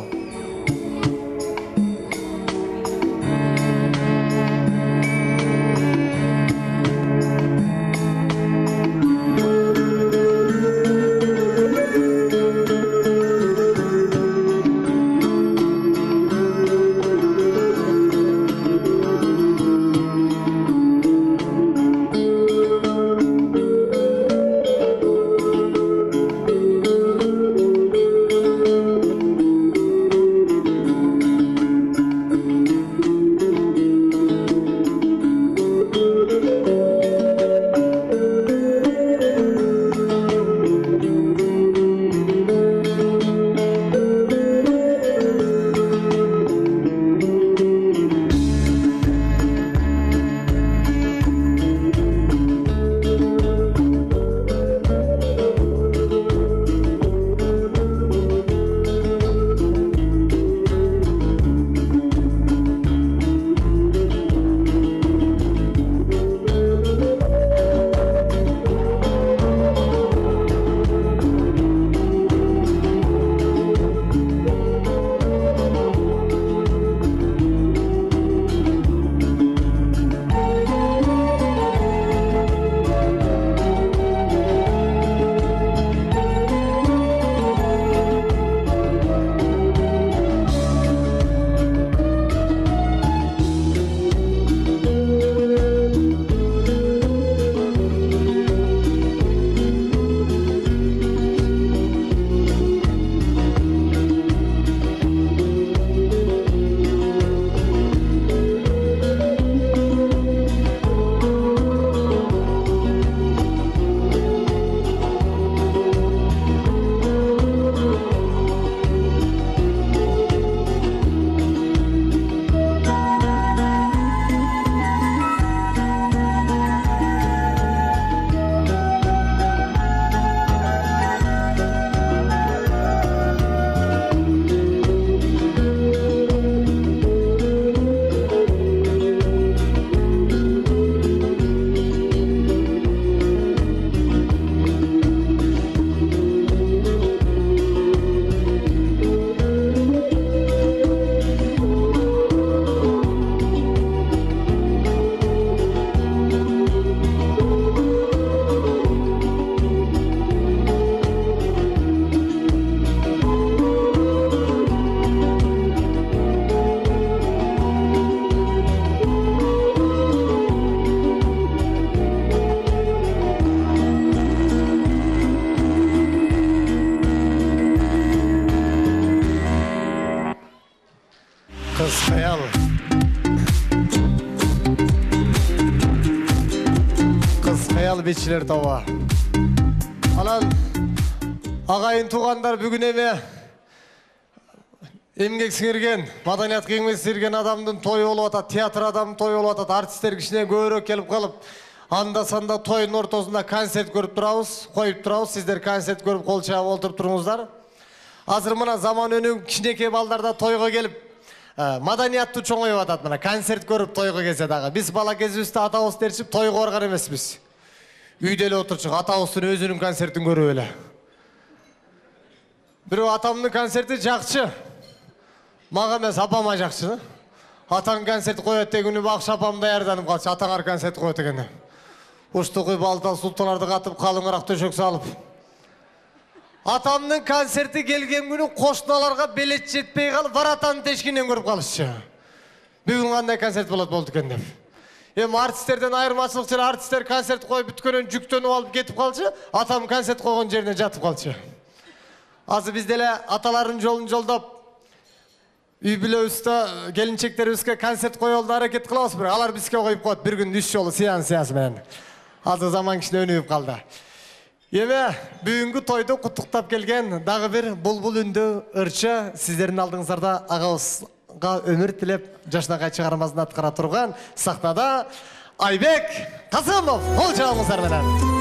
Kız Kıyal. Kız Kıyal beyçiler tava. Alan agayın tuğanlar bugün eme emgek singirgen, madaniyat kengmesi singirgen adamdın toyu olup atat, teatr adamın toyu olup atat, artistler kişine көбүрөөк келип kalıp, анда санда тойдун ортосунда концерт көрүп турабыз, коюп турабыз, сиздер концерт көрүп кол чаап олтуруп туруңуздар. Азыр мына заман өнүгүп кичинекей балдарда тойго келип, маданияттуу чоңоюп атат, мына концерт көрүп тойго келсе дагы. Биз бала кезибизде атабыз дерчип тойго барган эмеспиз. Үйдө эле отурчук, атабыздын өзүнүн концертин көрүп эле. Бирөө атамдын концерти жакчы. Мага эмес, апама жакчы. Атаң концерт коёт дегенде бакшы апам даярданып калчу, атаңар концерт коёт дегенде. Уштукуй балтал султаларды катып, калыңыраак төшөк салып. Атамдын концерти келген күнү кошуналарга белет жетпей калып, варатанын тешкинен көрүп калышчы. Бүгүн кандай концерт болду экен деп. Эми артисттерден айырмачылык жер, артисттер концерт коюп бүткөнөн жүктөнүп алып кетип калчы, атам концерт койгон жерине жатып калчы. Азыр биз деле аталардын жолун жолдоп, үй бүлөбүздө келинчектерибизге концерт коёлду аракет кылабыз, бирок алар бизге коюп коет бир күн 3 жолу сеанс менен. Азыр заман кичине өнүгүп калды. Эме бүгүнкү тойду куттуктап келген дагы бир булбул үндүү ырчы сиздердин алдыңыздарда агабыз өмір тілеп жашнағай шығармасын атқара тұрған сахнада Айбек Қасымов қол жауыңыздар менен.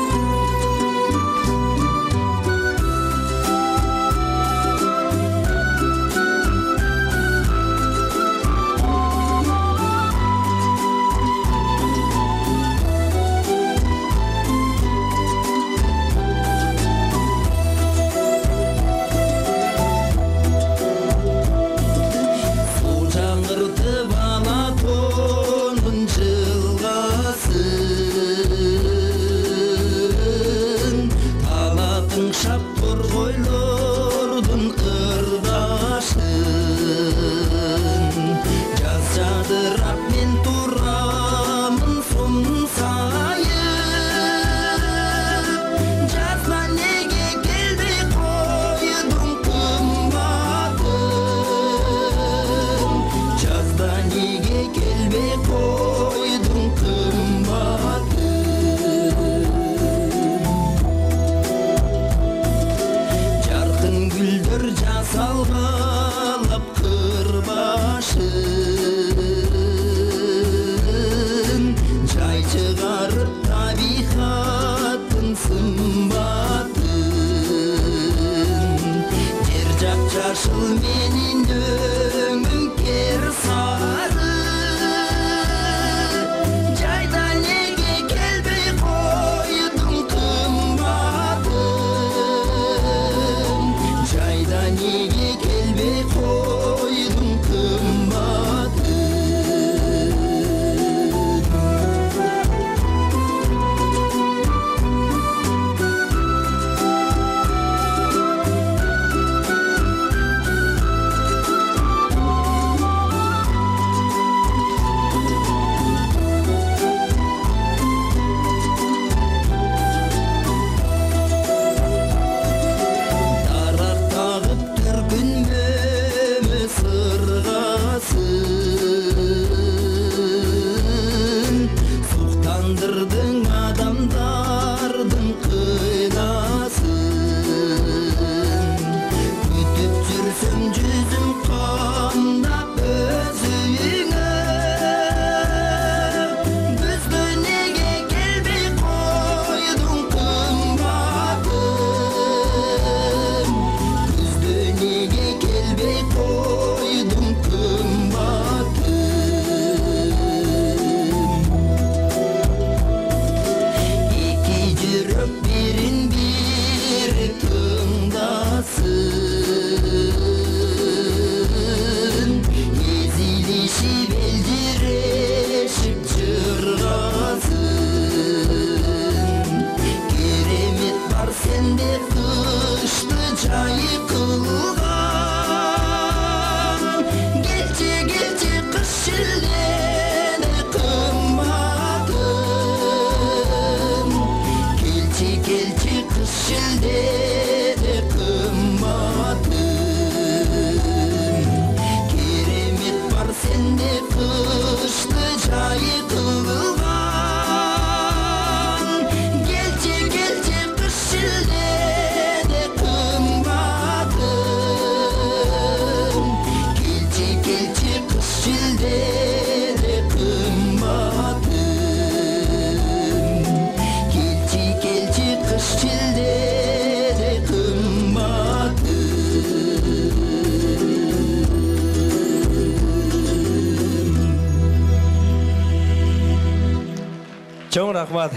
Чоң рахмат.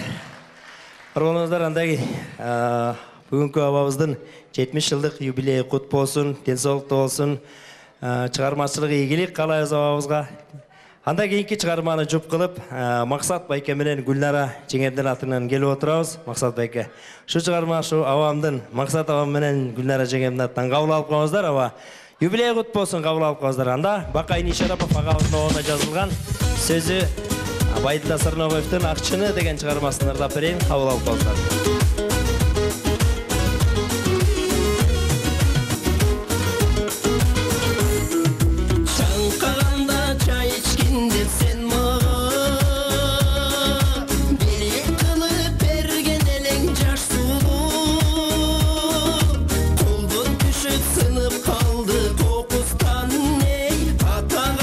Арғаныңыздар андagi бүгінгі абабыздың 70 жылдық юбилейі құт болсын, денсаулықты болсын, шығармашылығы игілік қалайыз абабызға. Анда кейінгі шығарманы жұп қылып, Мақсат Байке менен Гүлнара жеңемдер атынан келіп отырауыз. Мақсат Байке. Шу шығарма, шу авамдың, Мақсат авам менен Гүлнара жеңемдер аттан қабыл алып қоңыздар, аба. Юбилей құт болсын, қабыл алып қоңыздар. Анда Бақай Нишарапов ағамыздың оғына жазылған сөзі Байділда Сырноғоевтың «Ақшыны» деген шығармасын ырдап берейін, қабыл алып қоңыздар. Сынып қалды қоқыстан ей, атаға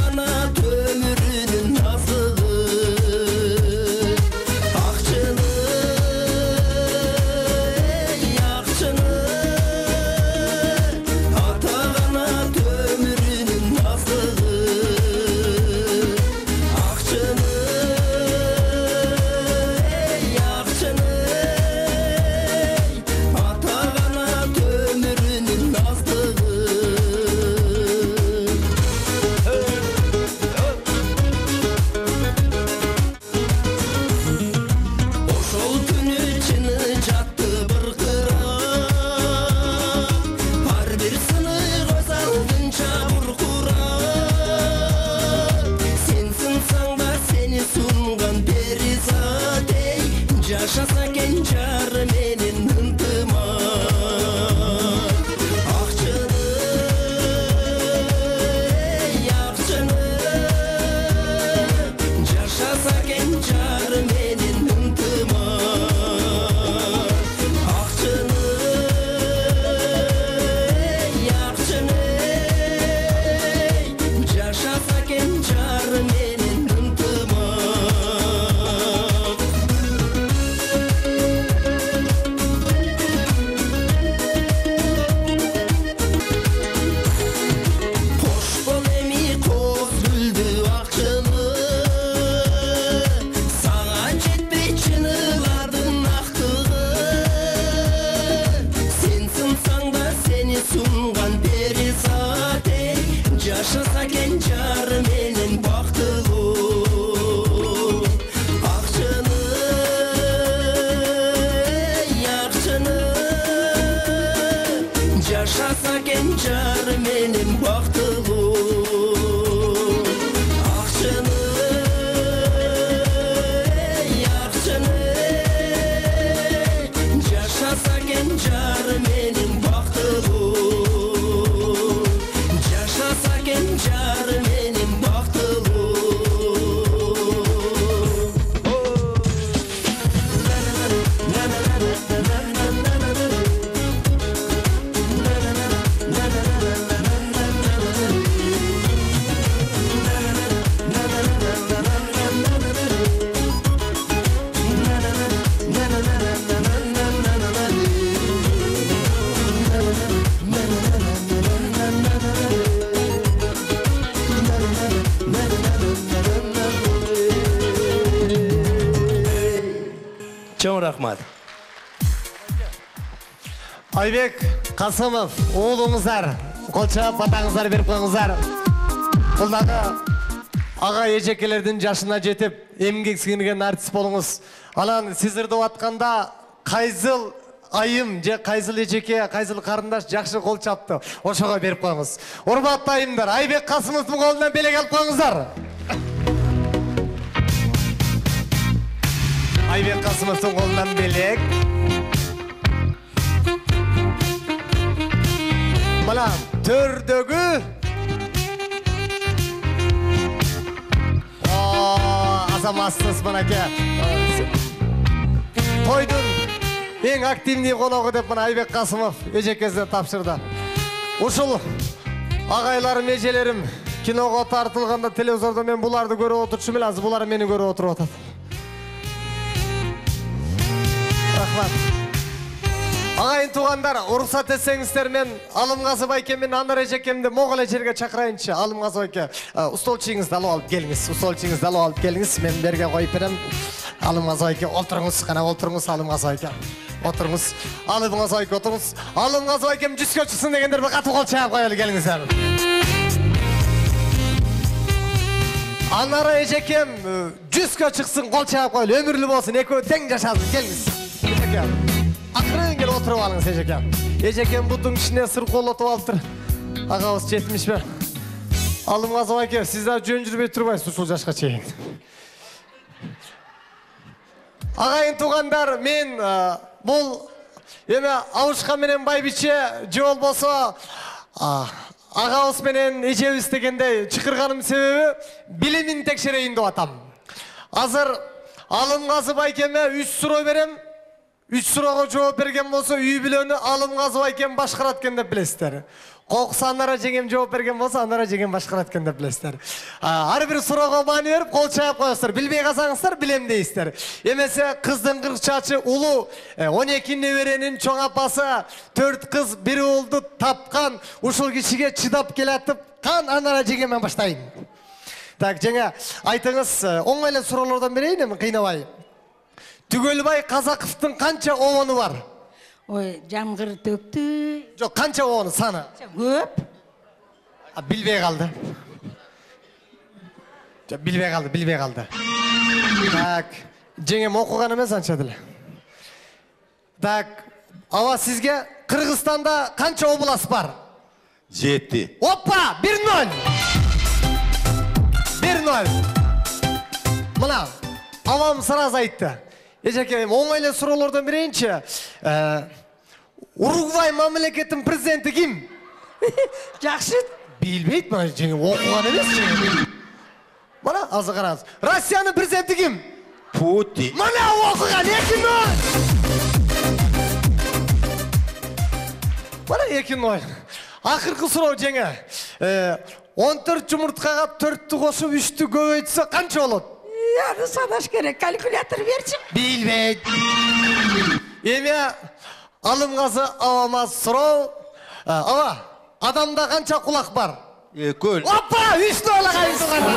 жар менен бактылуу акчаны жашаса экен жар менен бактылуу акчаны жашаса экен жар менен бактылуу жашаса экен жар менен бактылуу Чоң рахмат. Айбек Қасымов, оğlуңуздар, қолча батаңыздар беріп қойыңыздар. Бұлдағы аға ежекелердің жашына жетіп, емгек сіңірген артист болыңыз. Анан сіздерді атқанда Қайзыл айым, же Қайзыл ежеке, Қайзыл қарындаш жақшы қол чапты. Ошаға беріп қойыңыз. Урматтуу айымдар, Айбек Қасымовтың қолынан белек алып қойыңыздар. Айбек Қасымовтың қолынан белек. Мына төрдегі азаматсыз мынаке тойдың ең активный қонағы деп мына Айбек Қасымов ежекесіне тапшырды. Ушыл ағайларым, ежелерім киноға тартылғанда телевизорда мен бұларды көріп отыршы мел, азы бұлар мені көріп отырып отады. Рахмат. Ағайын туғандар, ұрықсат етсеңіздер мен Алымғазы байке мен Анар ежекемді моғыл жерге шақырайыншы. Алымғазы байке, ұстолчыңызды алып алып келіңіз. Ұстолчыңызды алып алып келіңіз. Мен берге қойып берем. Алымғазы байке, отырыңыз, қана отырыңыз, Алымғазы байке. Отырыңыз. Алымғазы байке, отырыңыз. Алымғазы байкем жүзге шықсын дегендер бір қатып қол шағып қойылы келіңіздер. Анар ежекем жүзге шықсын қол шағып қойылы. Өмірлі болсын, екеуі тең жашасын. Келіңіз. Ежекем. Ақырын кел отырып алыңыз ежекем. Ежекем бұдың ішіне сыр қолатып алып тұр. Ағауыз жетміш бе? Алымғазы байке, сіздер жөн жүрбей тұрбайсыз ұшыл жашқа чейін. Ағайын туғандар, мен бұл еме ауышқа менен байбиче жол болса ағауыз менен ежеуіз дегенде чықырғаным себебі білімін текшерейін деп атам. Азыр Алымғазы байкеме 3 сұрау берем. 3 сұрауға жооп берген болса, үй білөні Алымғазы байкем башқараткен деп білесіздер. Қоқысы Анара жеңем жооп берген болса, Анара жеңем башқараткен деп білесіздер. Ар бір сұрауға маны беріп, қол чайып қойасыздар. Білмей қалсаңыздар, білем дейсіздер. Емесе қыздың қырық чачы ұлы, 12 неберенің чоң апасы, 4 қыз бір ұлды тапқан, ушыл кишиге чыдап келатып, қан Анара жеңемен баштайын. Так, жаңа айтыңыз, оңайлы сұраулардан берейін, емін қиынабай. Түгелбай Қазақовтың қанша оғаны бар? Ой, жамғыр төкті. Жоқ, қанша оғаны саны? Көп. Білбей қалды. Білбей қалды. Так, жеңем оқыған емес анша ділі. Так, ава сізге Қырғызстанда қанша облас бар? 7. Опа, 1-0. 1-0. Мұна, авам сыраз айтты. Ежекем, оңайлы сұраулардан берейінші. Уругвай мамлекеттің президенті кім? Жақсы. Білбейді, мұна жеңем оқыған емес жеңем. Мұна, азы қараңыз. Россияның президенті кім? Путин. Мұна оқыған 2-0. Мұна 2-0. Ақырқы сұрау жеңе. 14 жұмыртқаға 4-ті қосып 3-ті көбейтсе қанша болады? Яны санаш керек, калькулятор берші. Білбейді. Еме, Алымғазы авамаз сұрау. Ава, адамда қанша құлақ бар? Көл. Опа, 3-0 ағайын туғандар.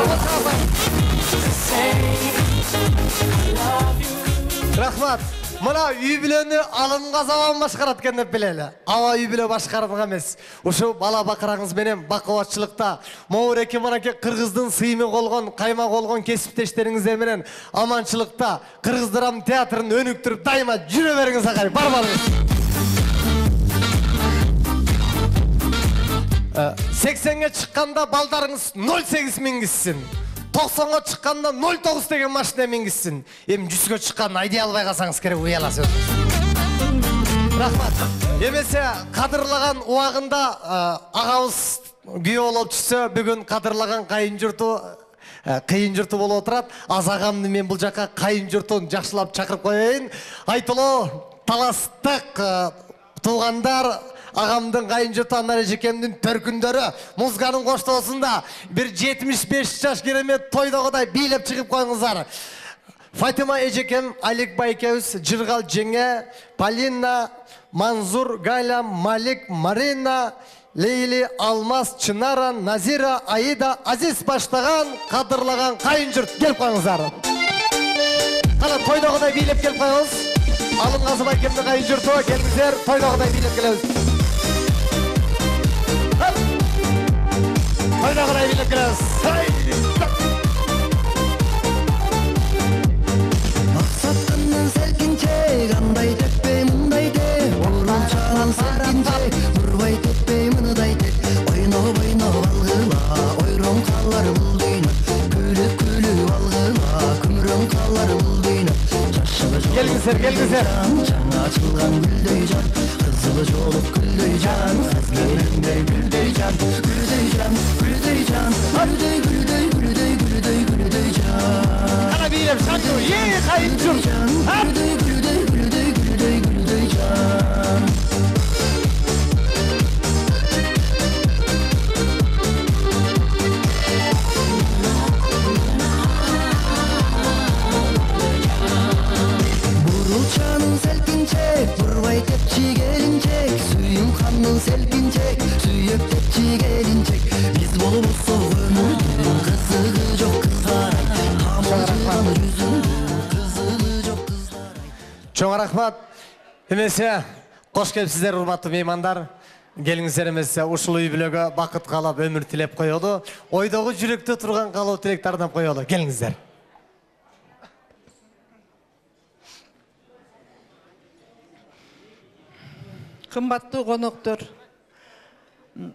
Рахмат. Мына үй бүлөнү алымга забан башкарат экен деп билели. Аба үй бүлө башкарганга эмес. Ушу бала бакыраңыз менен бакубатчылыкта моуреки мынакей кыргыздын сыймы болгон, каймак болгон кесиптештериңиздер менен аманчылыкта Кыргыз драма театрын өнүктүрүп дайыма жүрө бериңиз агай. Барбаңыз. 80-ге чыкканда балдарыңыз 08 мингизсин. 90-га чыкканда 09 деген машина мингизсин. Эми 100-га чыкканда айдай албай калсаңыз керек уяласыз. Рахмат. Эмесе кадырлаган убагында агабыз күйөө болуп түшсө, бүгүн кадырлаган кайын журту болуп отурат. Аз агамды мен бул жака кайын журтун жакшылап чакырып коеюн. Айтылуу таластык туугандар, агамдын кайын журту Анар эжекемдин төркүндөрү музыканын коштоосунда бир 75 жаш керемет тойдогудай бийлеп чыгып коюңуздар. Фатима эжекем, Алик байкебиз, Жыргал жеңе, Полина, Манзур, Галя, Малик, Марина, Лейли, Алмаз, Чынара, Назира, Аида, Азиз баштаган, кадырлаган кайын журт келип коюңуздар. Кана тойдогудай бийлеп келип коюңуз. Алым Казым байкемдин кайын журту келиңиздер, тойдогудай бийлеп келебиз. Тойдогудай бийлеп келебиз. Максаттан селкинче, кандай теппей мындай де, орунчанан селкинче, турбай теппей мындай де, ойно алгыла, ойрон калар бул дүйнө, күлүп алгыла, күмүрөн калар бул дүйнө. Келиңиздер. Жаңа ачылган гүлдөй жан, кызылы жолуп гүлдөй жан, кызгенеңдер гүлдөй жан, гүлдөй жан, гүлдөй жан, гүлдөй жан. Кана бийлеп шашу, кайын журт. Гүлдөй жан. Burulçanın selkinçek, vurvay tepçi gelinçek, suyum kanın selkinçek, suyup tepçi gelinçek. Biz bolubuzsa ömürdün, kızığı çok kızlaray, hamurcağın yüzündün, kızığı çok kızlaray. Çoğun rahmat. Emese, koş kelipsizler urmatlı meymanдар. Gelingizler emese, ушул үй бүлөгө бакыт каалап өмүр тилеп коелу. Ойдогу жүрөктө турган каалоо тилекти ардап коелу. Келиңиздер. Кымбаттуу коноктор,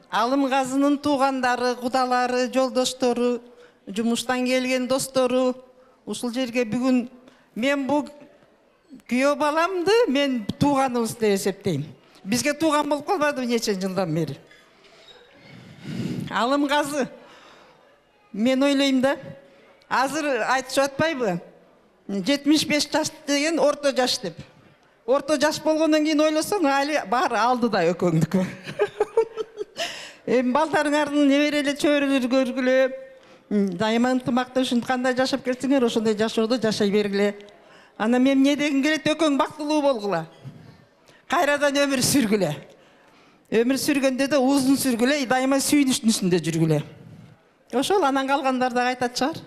Алым Казынын туугандары, кудалары, жолдоштору, жумуштан келген достору, ушул жерге бүгүн мен бул күйөө баламды мен тууганыбыз деп эсептейм. Бизге тууган болуп калбады нече жылдан бери. Алым Казы, мен ойлойм да, азыр айтышып атпайбы? 75 жаш деген орто жаш деп. Орто жаш болгондон кийин ойлосоң, али баары алдыда экөөңдүкү. Эми балдарыңардын небереле чөбөрөлөрү көргүлө, дайыма ынтымакташып кандай жашап келсеңер, ошондой жашоодо жашай бергиле. Ана мен эмне дегим келет, экөөң бактылуу болгула. Кайрадан өмүр сүргүлө. Өмүр сүргөндө да узун сүргүлө, дайыма сүйүнүштүн үстүндө жүргүлө. Ошол анан калгандар да айтат чыгар.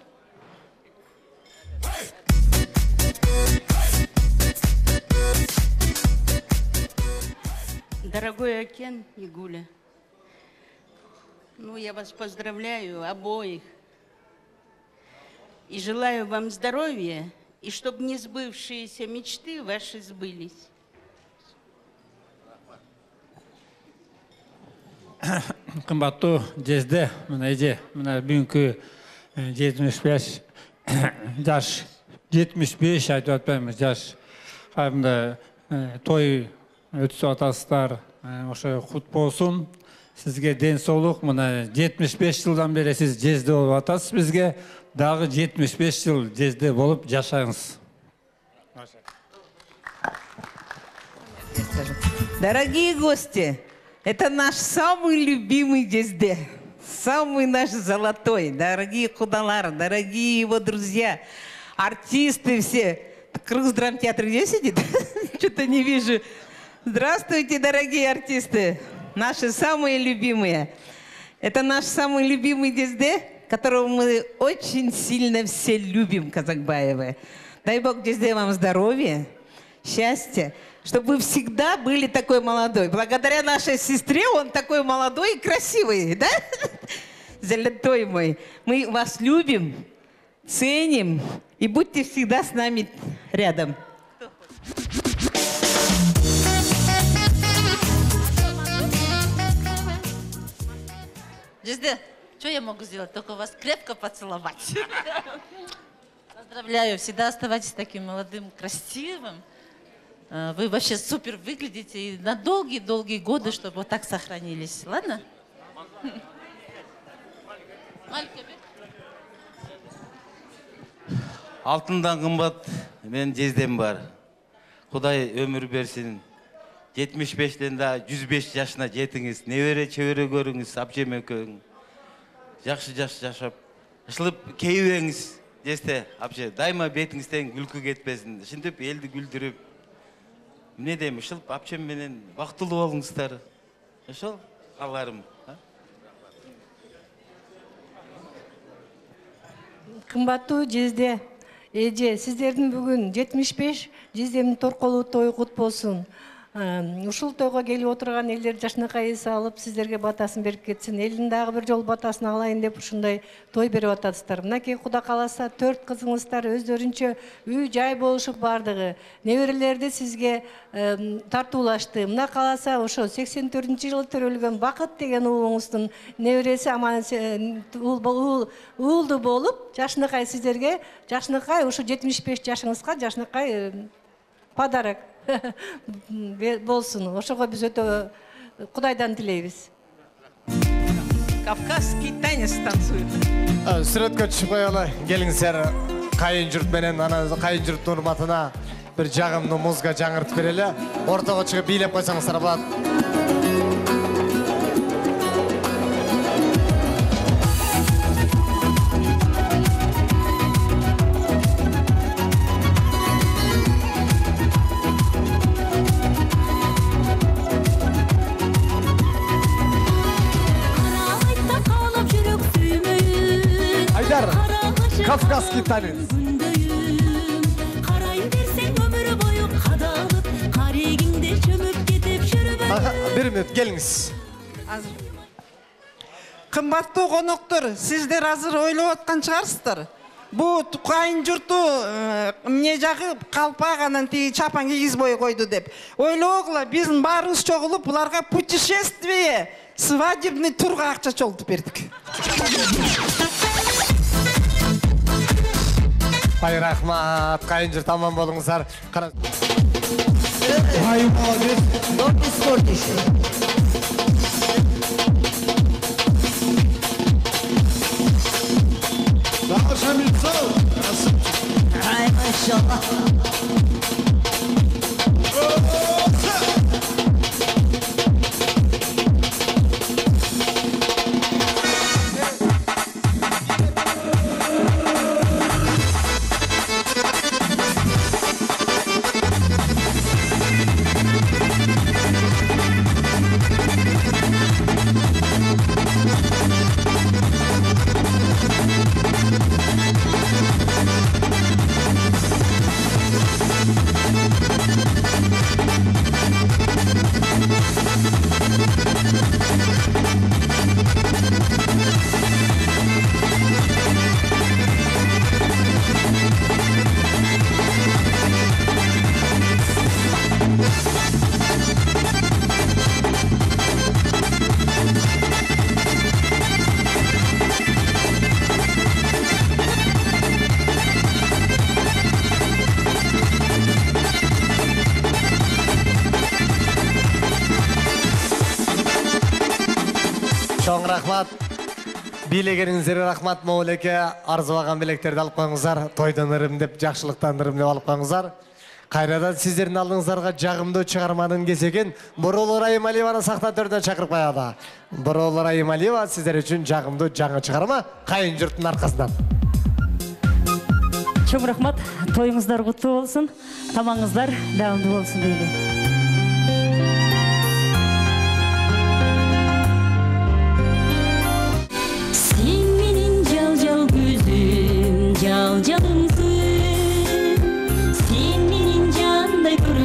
Дорогой Акен и Гуля, я вас поздравляю обоих и желаю вам здоровья, и чтобы несбывшиеся мечты ваши сбылись. Кымбаттуу жезде, мына бүгүнкү 75 жаш, 75 айтып атпаймыз, жаш кайымда той өтүп атасыздар, ошо кут болсун. Сизге ден соолук, мына 75 жылдан бери сиз жезде болуп атасыз, бизге дагы 75 жыл жезде болуп жашаңыз. Дорогие гости, это наш самый любимый жезде, самый наш золотой, дорогие кудалар, дорогие его друзья, артисты все. Кыргыз драмтеатр где сидит? Что-то не вижу. Здравствуйте, дорогие артисты, наши самые любимые. Это наш самый любимый жезде, которого мы очень сильно все любим, Казакбаевы. Дай Бог жезде вам здоровья, счастья, чтобы вы всегда были такой молодой. Благодаря нашей сестре он такой молодой и красивый, да? Золотой мой. Мы вас любим, ценим и будьте всегда с нами рядом. Жизде, что я могу сделать? Только вас крепко поцеловать. Поздравляю, всегда оставайтесь таким молодым, красивым. Вы вообще супер выглядите и на долгие-долгие годы, чтобы вот так сохранились. Ладно? Алтындан қымбат мен жездем бар. Құдай өмір берсін. 75-тен да 105 жашына жетіңіз. Небере чөбере көріңіз, апжем екеуің. Жақшы жашап. Ашылып кейбеңіз. Жесте, апже, дайма бетіңізден күлкі кетпесін. Шындып елді күлдіріп. Не дейм, ашылып апжем менен бақтылы болыңыздар. Ашыл, қаларым. Кымбаттуу жезде, эже, сиздердин бүгүн 75 жездемдин торколуу тою кут болсун. Ушул тойго келип отурган элдер жашынакай эс алып, сиздерге батасын берип кетсин. Элдин дагы бир жол батасын алайын деп ушундай той берип атасыздар. Мынакей Куда кааласа 4 кызыңыздар өздөрүнчө үй жай болушуп бардыгы. Неберелерди сизге тартуулашты. Мына кааласа ошо 84-жылы төрөлгөн Бакыт деген уулуңуздун небереси аман уулду болуп, жашынакай сиздерге, жашынакай ушу 75 жашыңызга жашынакай подарок болсын. Ошого биз өтө Кудайдан тилейбиз. Кавказский танец танцует. Сүрөткө түшүп коелу. Келиңиздер, кайын журт менен ана кайын журттун урматына бир жагымдуу музыка жаңыртып берели. Ортого чыгып бийлеп койсоңуздар болот. Kafkaski tanец. Bir minut, geliniz. Кымбаттуу коноктор, сиздер азыр ойлоп аткан чыгарсыздар. Бу кайын журту эмне жагы калпак анан тиги чапан кийгизбой койду деп. Ойлогула, биздин баарыбыз чогулуп буларга путешествие, свадебный турга акча чогултуп бердик. Ай рахмат, кайын журт аман болуңуздар. Ай молодец, добрый спорт еще. Ай, машаллах. Чоң рахмат. Бийлегениңиздерге рахмат, Моулеке. Арзыбаган билектерди алып коюңуздар. Тойдон ырым деп, жакшылыктан ырым деп алып коюңуздар. Кайрадан сиздердин алдыңыздарга жагымдуу чыгарманын кезегин Боролор Айымалиеваны сакта түрдө чакырып коёду. Боролор Айымалиева сиздер үчүн жагымдуу жаңы чыгарма кайын журттун аркасынан. Чоң рахмат. Тоюңуздар куттуу болсун. Тамагыңыздар даамдуу болсун дейли. Jal-jalımsın, sen menin canday bir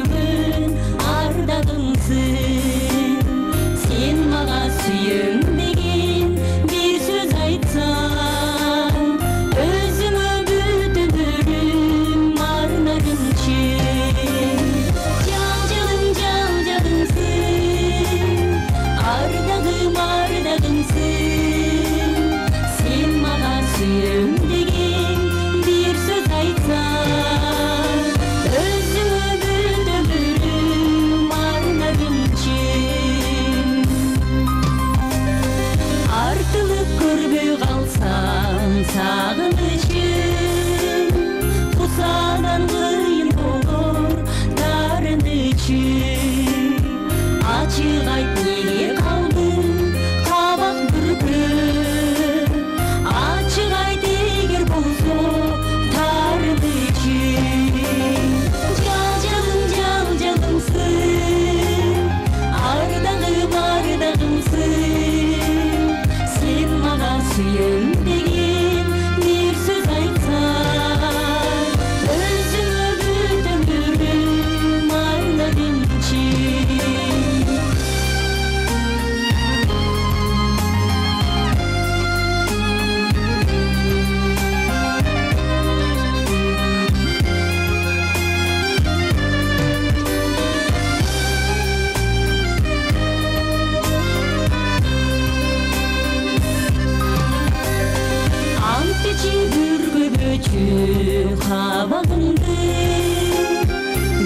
көзі қабағыңды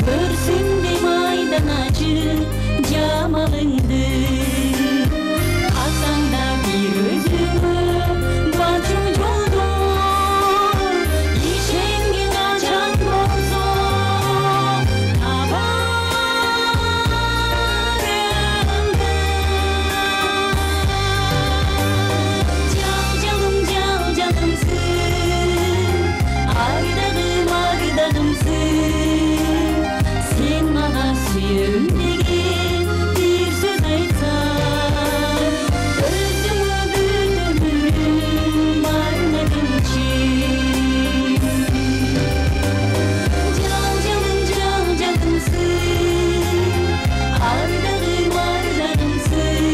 көрсем де майдан ачы жамалыңды қасаңда бір өзіңі бачу жолды ишенге қашан болса табарымды сен маған сүйем деген бір сөз айтсаң өзіңе өмірім арнадымшы жалғанымсың ардағым ардағымсың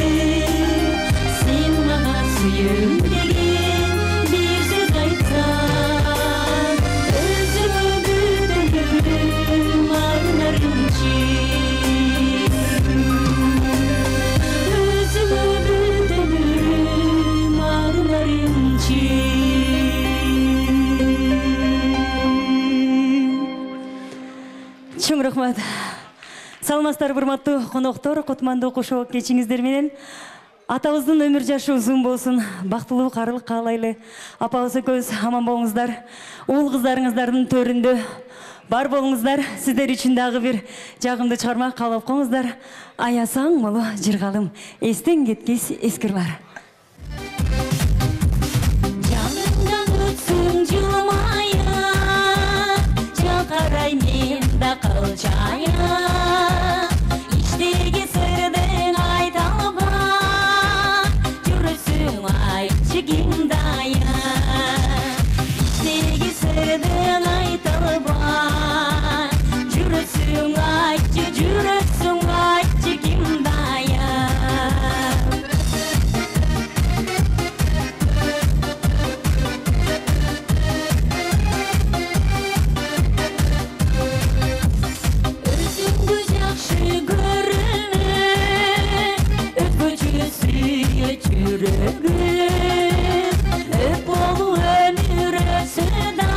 сен маған сүйем деген бір сөз айтсаң чоң рахмат. Саламатсыздар урматтуу коноктор, кутмандуу кошо кечиңиздер менен. Атабыздын өмүр жашы узун болсун, бактылуу карылык каалайлы. Апабыз экөөбүз аман болуңуздар. Уул кыздарыңыздардын төрүндө бар болуңуздар. Сиздер үчүн дагы бир жагымдуу чыгарма каалап коюңуздар. Аясаң молу жыргалым, эстен кеткес эски ырлар. Жаныңдан өтсүң жылмая, жакарай мен да кылчая. Иштеги сырдың айта албай, жүрөсүң айтчы кимдая. Иштеги сырдың айта албай, жүрөсүң айтчы кимдая. Өзүңдү жакшы көрүңө, өткөчү сүйө жүрөгүм. Өп болу өмүр өсөдө,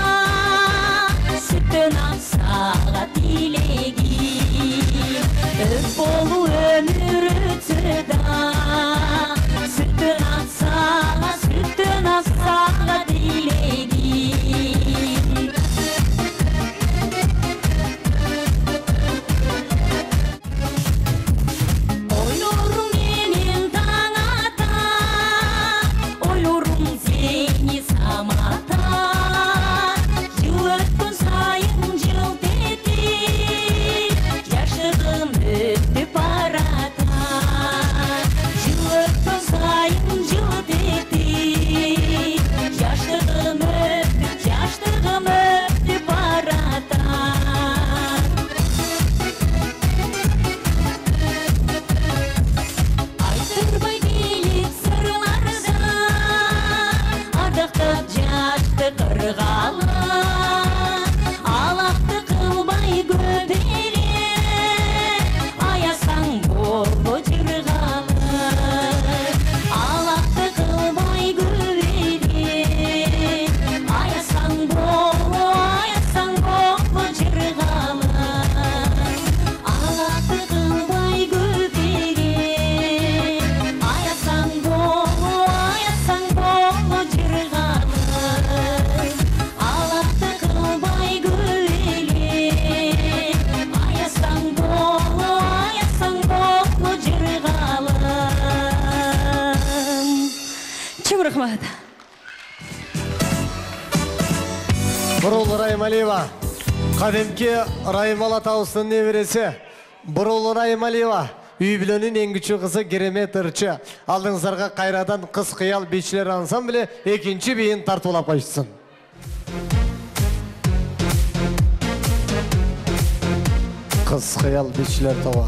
сүттөн аксага тилегим. Өп болу өмүр өсөдө, сүттөн аксага тилегим. Ойлорум менен таң ата, ойлорум сени самата. Жыл өткөн сайын жылт этип, жаштыгым өтүп барата. Жыл өткөн сайын жылт этип, жаштыгым өтүп барата. Айтырбай келип сырларды, ардактап жашты кыргалы. Алакты кылбай көп эле, аясаң болбо жыргалы. Алакты кылбай көп эле, аясаң болбо жыргалы. Алакты кылбай көп эле, аясаң болбо жыргалы. Алакты кылбай көп эле, аясаң болбо жыргалы. Чоң рахмат. Бурул Раймалиева, кадимки Раймал атабыздын небереси. Бурул Раймалиева, үй бүлөнүн эң кичүү кызы Керемет ырчы. Алдыңыздарга кайрадан кыз кыял бийчилер ансамблі экинчи бийин тартуулап койушсун. Кыз кыял бийчилер тобу.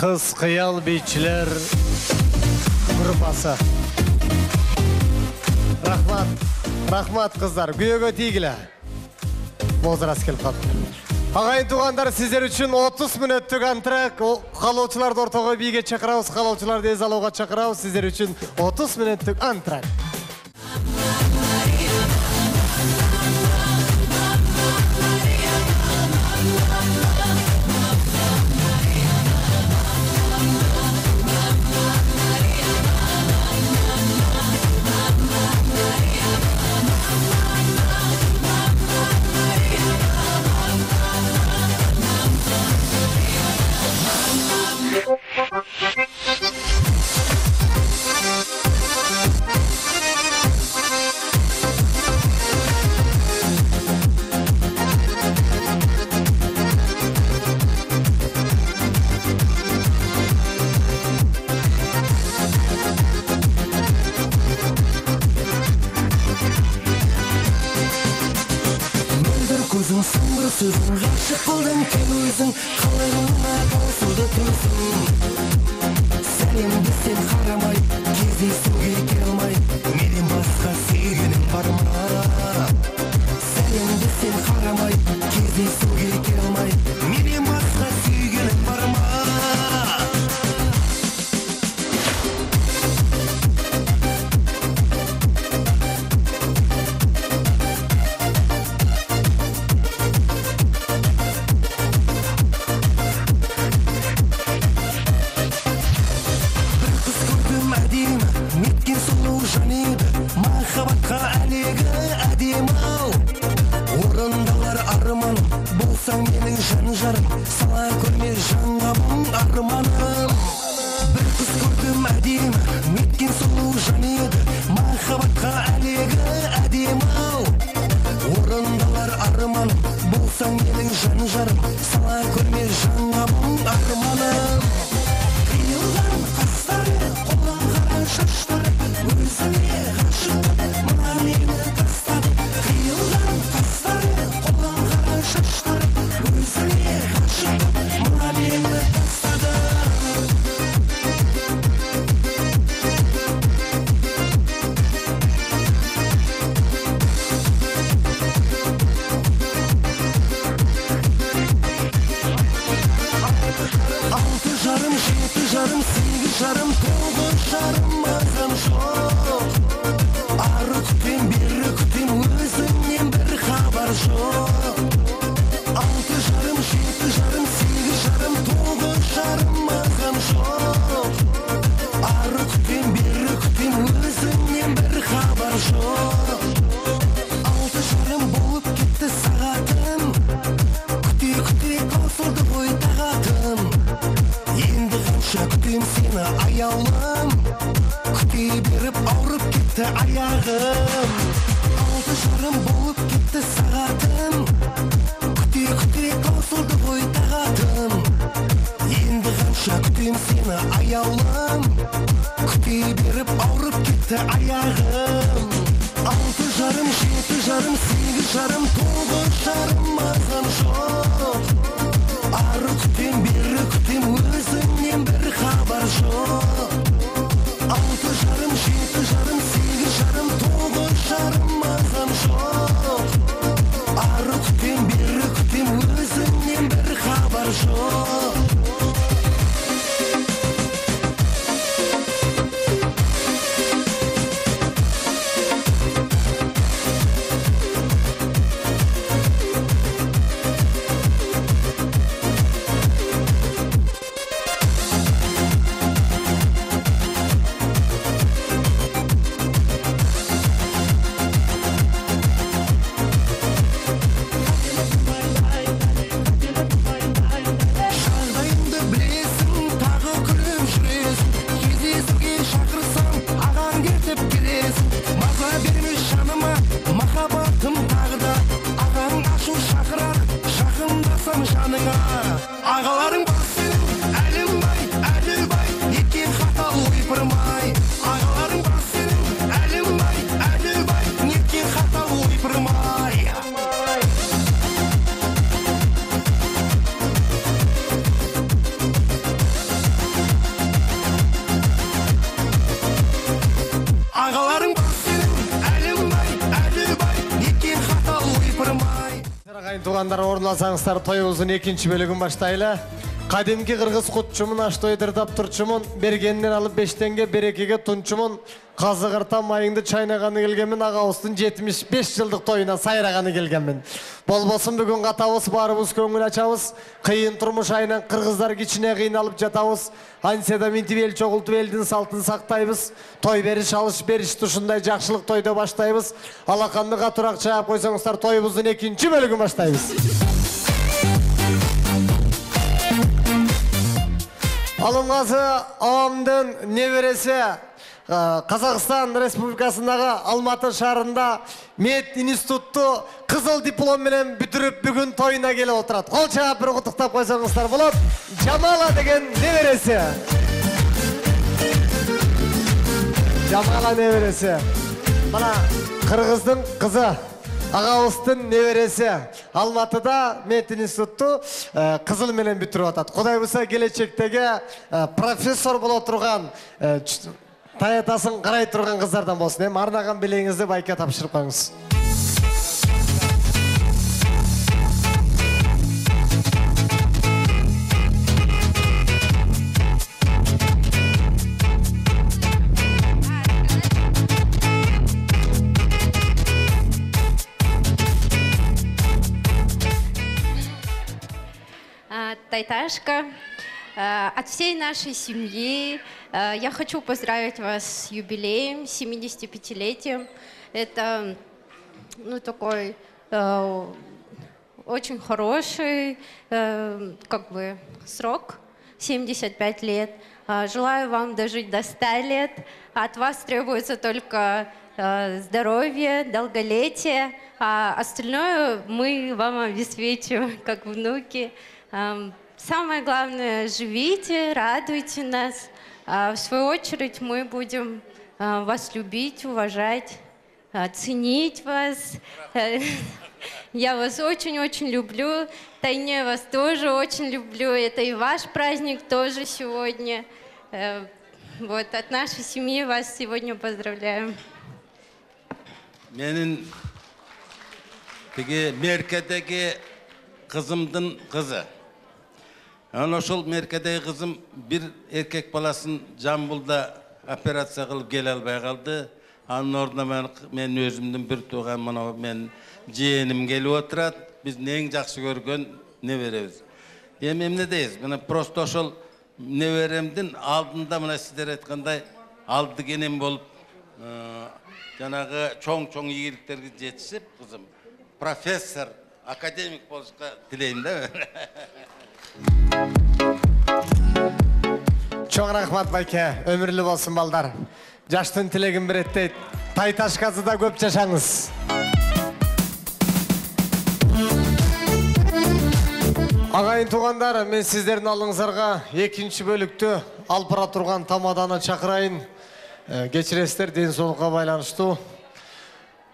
Kız Kıyal Beyçiler Grupası. Rahmat kızlar. Güyögö tiygilе. Mozras kelip калды. Агайын туғандар, сіздер үшін 30 минуттық антрак. Қалаушыларды ортаға биге чақырауыз, қалаушыларды ез алуға чақырауыз. Сіздер үшін 30 минуттық антрак. Sözün ғашық болдың кем өзің қалыңа таусылды төзің сәлемді сен қарамай кездесуге келе алмай менен басқа сүйгенің бар ма сәлемді сен қарамай кездесуге келе алмай менен басқа сүйгенің бар ма махаббатқа әлегі әдемі-ау орындалар арманым болсаң менің жан жарым сала көрме жанға мұң арманым бір қыз көрдім әдемі неткен сұлу жан еді махаббатқа әлегі әдемі-ау орындалар арманым болсаң менің жан жарым сала көрме жанға мұң арманым қиылған қастары қолдан қара шаштары өзіңе ғашық мына мені тастады қиылған қастары қолдан қара шаштары өзіңе ғашық мына мені тастады алты жарым жеті жарым сегіз жарым тоғыз жарым мазам жоқ ары күтем бері күтем өзіңнен бір хабар жоқ алты жарым жеті жарым сегіз жарым тоғыз жарым мазам жоқ ары күтем бері күтем өзіңнен бір хабар жоқ алты жарым болып кетті сағатым күте күте таусылды ғой тағатым енді қанша күтем сені аяулым күте беріп ауырып кетті аяғым алты жарым болып кетті сағатым күте күте таусылды ғой тағатым енді қанша күтем сені аяулым күте беріп ауырып кетті аяғым алты жарым жеті жарым сегіз жарым тоғыз жарым мазам жоқ ары күтем бері күтем өзіңнен бір хабар жоқ алты жарым жеті жарым сегіз жарым тоғыз жарым мазам жоқ ары күтем бері күтем өзіңнен бір хабар жоқ Ағайын туғандар, орналасаңыздар, тойымыздың екінші бөлігін баштайлы. Қадимки қырғыз құтчымын, аш тойдырдап тұрчымын, бергеннен алып 5-тенге, берекеге тұнчымын, қазығырта майыңды чайнағаны келгенмін, ағауыстың 75 жылдық тойына сайрағаны келгенмін. Болбосын бүгін қатауыз, барыбыз көңіл ачауыз, қиын тұрмыш айынан қырғыздар кичіне қиналып жатауыз, анседа минтіп ел чоғылтып елдің салтын сақтайбыз, той беріш, алыш беріш тұшындай жақшылық тойды баштайбыз, алақанды қатырақ чайап қойсаңыздар, тойымыздың екінші бөлігін баштайбыз. Алымғазы ауамдың небересі Қазақстан Республикасындағы Алматы шарында мед институтты қызыл диплом менен бүтіріп бүгін тойына келе отырады. Қол чағап бір құттықтап қойсаңыздар болады. Жамала деген небересі. Жамала небересі. Мына қырғыздың қызы. Ағауыстың небересі Алматыда мед институтты қызыл менен бүтіріп атады. Құдай болса келешектегі профессор бола тұрған, таятасын қарай тұрған қыздардан болсын. Арнаған білеңізді байқа тапшырып қойыңыз. Тайташка, от всей нашей семьи я хочу поздравить вас с юбилеем, 75-летием. Это такой очень хороший срок, 75 лет. Желаю вам дожить до 100 лет. От вас требуется только здоровье, долголетие, а остальное мы вам обеспечим, как внуки. Самое главное, живите, радуйте нас. В свою очередь мы будем вас любить, уважать, ценить вас. Я вас очень-очень люблю. Тайне вас тоже очень люблю. Это и ваш праздник тоже сегодня. Вот, от нашей семьи вас сегодня поздравляем. Менің меркедегі қызымдың қызы. Ошол меркедегі қызым бір еркек баласын Жамбылда операция қылып келе албай қалды. Анын орнына мен өзімдің бір туған мен жиенім келіп отырады. Біз ең жақсы көрген неберебіз. Емне дейіз, просто ошол неберемдің алдында сіздер айтқандай алды кенен болып, жаңағы чоң-чоң игіліктерге жетішіп, қызым профессор, академик болышқа тілеймін да. Чоң рахмат байке, өмірлі болсын балдар. Жаштың тілегін бір еттейді. Тайташқазыда көп жашаңыз. Ағайын туғандар, мен сіздердің алыңызарға екінші бөлікті алпыра тұрған тамаданы шақырайын. Кечіресіздер, денсаулыққа байланышты.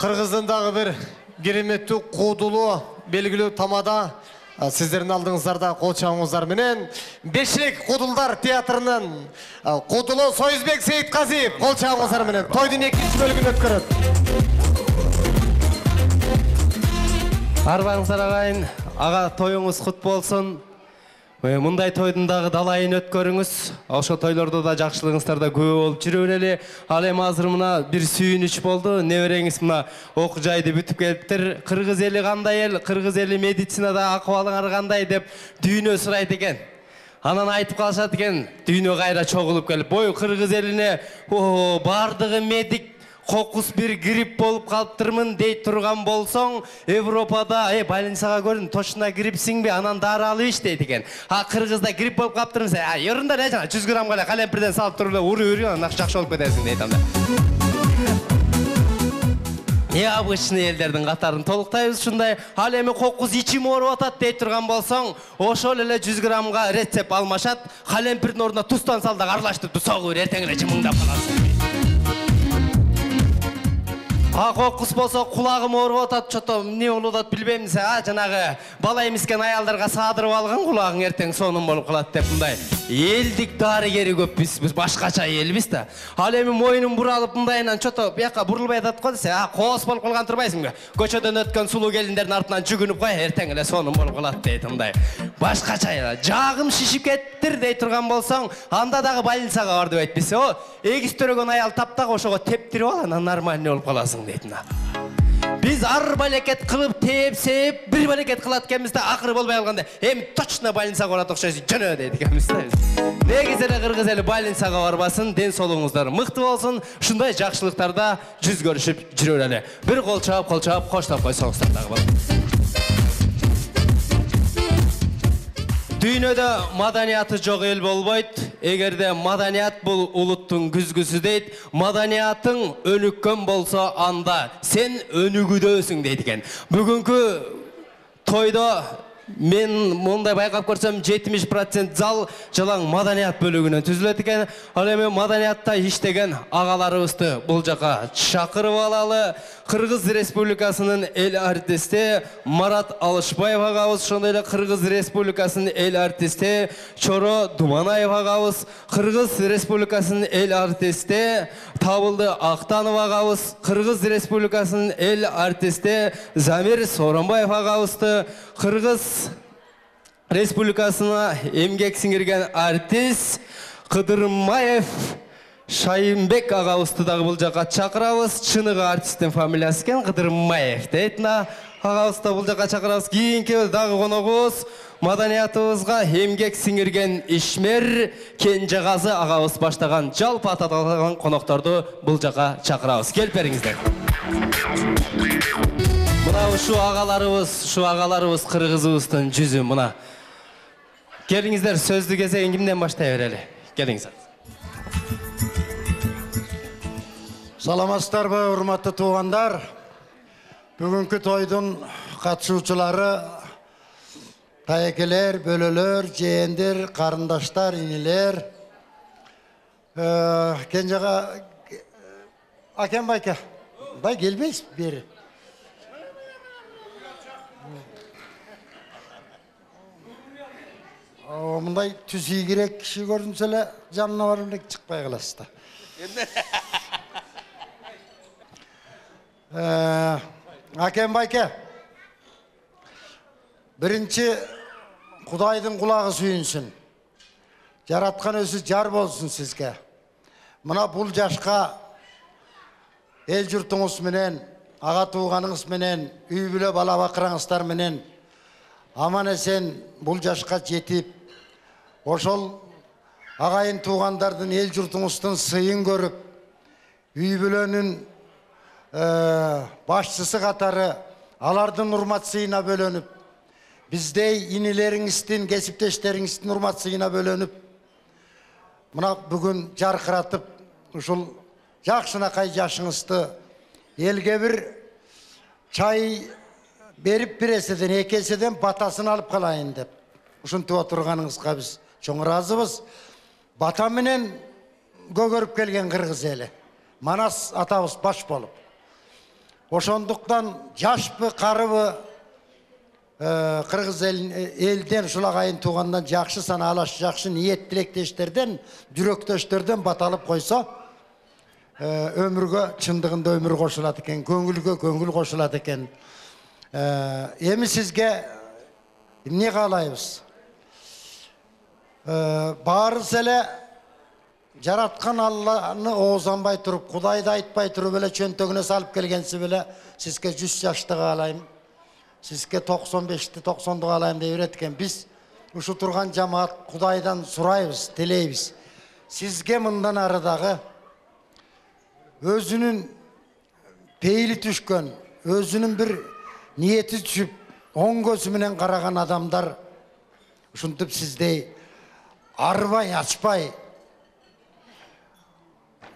Қырғыздың бір кереметті қудылы белгілі тамада сіздердің алдыңыздарда қолшауыңыздар менен Бешек Қудылдар театрының Қудылы Сойызбек Сейітқазиев қолшауыңыздар менен тойдың екінші бөлігін өткөрөт. Арбаңыздар ағайын, аға тойыңыз құт болсын. Мұндай тойдың далайын өткөріңіз. Ошо тойлорда да жақшылығыңыздарда көп болып жүріп эле. Ал эми азыр мына бир сүйүнүч болду. Небереңиз мына окуу жайды бүтүп келиптир. Кыргыз эли кандай эл, кыргыз эли медицинада акыбалыңар кандай деп дүйнө сурайт экен. Анан айтып калышат экен, дүйнө кайра чогулуп келип, бою кыргыз элине бардыгы медик Қоқыс бір грипп болып қалыптырмын дей тұрған болсоң, Европада, больницаға көрін, точно гриппсің бе, анан дары алып еш дейді екен. Қырғызда грипп болып қалыптырмын, еріндар әжана 100 грамм қалай қалемпірден салып тұрып, үрі-үрі, анан жақшы олып кетесің дейді анда. Обычный елдердің қатарын толықтайбыз шындай. Ал эми қоқыс ичим ооруп атат дей тұрған болсоң, ошол эле 100 граммга рецепт алмашат, қалемпірдің орнына тустан салдақ аралаштырып соғып ертең эле жымыңдап қаласың. Қоқыс болса құлағым орып атат, чото не болуп атат билбейм десе, жанагы бала эмискен аялдарга саадырып алган құлағың ертең сонун болуп калат деп мындай Елдік дарыгери көп біз башкача элбиз да. Ал эми мойнун буралып мындайынан чото бияка бурулбай атат го десе, коос болуп калган турбайсыңбы? Көчөдөн өткөн сулуу келиндердин артынан жүгүнүп кой, эртең эле сонун болуп калат дейт мындай. Башкача жагым шишип кеттир дей турган болсоң, анда дагы больницага бар деп айтпайсың. О, эгиз төрөгөн аял таптагы ошого тептирип ал, анан нормальный болуп каласың дейт мына. Biz ар балекет кылып тепсеп, бир балекет кылат экенбиз да, акыры болбой калганда, эми точно больницага барат окшойсуң, жөнө дейт экенбиз да. Негизи эле кыргыз эли больницага барбасын, ден соолугуңуздар мыкты болсун, ушундай жакшылыктарда жүз көрүшүп жүрө эле. Бир кол чаап коштоп койсоңуздар дагы болот. Дүйнөдө маданияты жок эл болбойт. Эгерде маданият бул улуттун күзгүсү дейт, маданиятың өнүккөн болсо анда сен өнүгүдөсүң дейт экен. Бүгүнкү тойдо мен мындай байкап көрсөм 70% зал жылаң маданият бөлүгүнөн түзүлөт экен. Ал эми маданиятта иштеген агаларыбызды бул жака чакырып алалы. Кыргыз Республикасынын эл артисти Марат Алышбаев агабыз, ошондой эле Кыргыз Республикасынын эл артисти Чоро Думанаев агабыз, Кыргыз Республикасынын эл артисти Табылды Актанов агабыз, Кыргыз Республикасынын эл артисти Замир Сооронбаев агабызды, Кыргыз Республикасына эмгек сиңирген артист Кыдырмаев Шайынбек агабызды дагы бул жака чакырабыз. Чыныгы артисттин фамилиясы экен, Кыдырмаев дейт. Агабызды бул жака чакырабыз. Кийинки дагы коногубуз маданиятыбызга эмгек сиңирген ишмер Кенжегазы агабыз баштаган жалпы аталган конокторду бул жака чакырабыз. Келип бериңиздер. Мына ушу агаларыбыз кыргызыбыздын жүзү мына. Келиңиздер, сөздү кезегин кимден баштай берели? Келиңиздер. Саламатсыздарбы, урматтуу туугандар. Бүгүнкү тойдун катышуучулары тайекелер, бөлөлөр, жээндер, карындаштар, инилер. Кенжега акен байке. Бай келбейсиз бери. Мындай түз ийгирээк киши көрүнсө эле жанына барып эле чыкпай каласыз да. Акен байке, биринчи Кудайдын кулагы сүйүнсүн. Жараткан өзү жар болсун сизге. Мына бул жашка эл журтуңуз менен, ага тууганыңыз менен, үй бүлө бала бакыраңыздар менен аман эсен бул жашка жетип, ошол агайын туугандардын эл журтуңуздун сыйын көрүп, үй бүлөнүн башчысы катары алардын урмат сыйына бөлөнүп, биздей инилериңиздин, кесиптештериңиздин урмат сыйына бөлөнүп, мына бүгүн жаркыратып, ушул жакшынакай жашыңызды элге бир чай берип бир эседен, эки эседен батасын алып калайын деп ушинтип отурганыңызга биз чоң ыраазыбыз. Бата менен көгөрүп келген кыргыз эли, Манас атабыз баш болуп. Ошондуктан жашпы, карыбы кыргыз элден, ушул агайын туугандан жакшы санаалаш, жакшы ниет тилектештерден, жүрөктөштөрдөн бата алып койсо, өмүргө чындыгында өмүр кошулат экен, көңүлгө көңүл кошулат экен. Эми сизге эмне каалайбыз? Баарыбыз эле жараткан Алланы оозанбай туруп, Кудайды айтпай туруп эле чөнтөгүнө салып келгенси беле сизге 100 жашты каалайм, сизге 95-ти, 90-ды каалайм дей берет экен. Биз ушу турган жамаат Кудайдан сурайбыз, тилейбиз. Сизге мындан ары дагы өзүнүн пейили түшкөн, өзүнүн бир ниети түшүп, оң көзү менен караган адамдар ушинтип сиздей арбай, ачпай,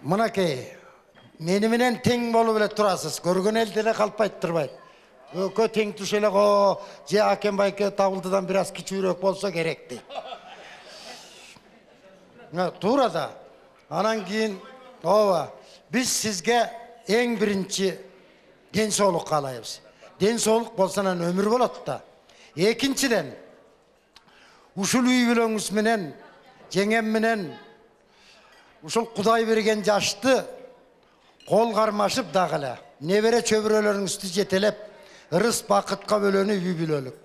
мынакей, мени менен тең болуп эле турасыз. Көргөн элде эле калпайт турбайт. Өкө тең туш эле го, же Акен байке Табылдыдан бир аз кичүүрөөк болсо керек дейт. Туура да. Анан кийин, ооба, биз сизге эң биринчи ден соолук каалайбыз. Ден соолук болсо анан өмүр болот да. Экинчиден, ушул үй бүлөңүз менен жеңем менен ушул Кудай берген жашты кол кармашып дагы эле небере чөбүрөлөрүңүздү жетелеп ырыс бакытка бөлөнүп үй бүлөлүк.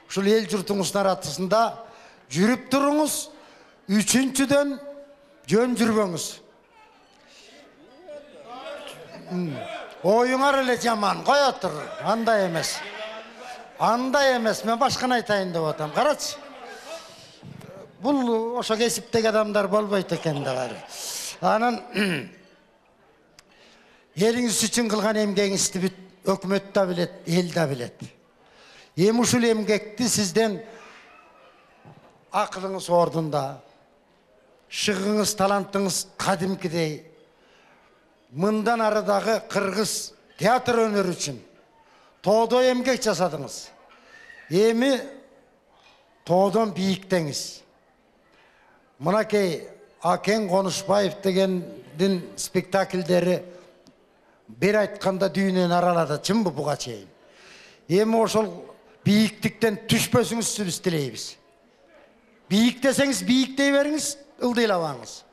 Ушул эл журтуңуздун аратысында жүрүп туруңуз, үчүнчүдөн жөн жүрбөңүз. Оюңар эле жаман, кое тур. Андай эмес. Андай эмес, мен башканы айтайын деп атам. Карачы. Бул ошо кесиптеги адамдар болбойт экен да баары. Анан элиңиз үчүн кылган эмгегиңизди бүт өкмөт да билет, эл да билет. Эми ушул эмгекти сизден акылыңыз ордунда, шыгыңыз, талантыңыз кадимкидей, мындан арадагы кыргыз театр өнөрү үчүн тоодо эмгек жасадыңыз. Эми тоодон бийиктеңиз. Мынакей Акен Конушбаев дегендин спектакльдери бир айтканда дүйнөнү аралады, чынбы буга чейин. Эми ошол бийиктиктен түшпөсүңүз биз тилейбиз. Бийиктесеңиз бийиктей бериңиз, ылдыйлабаңыз.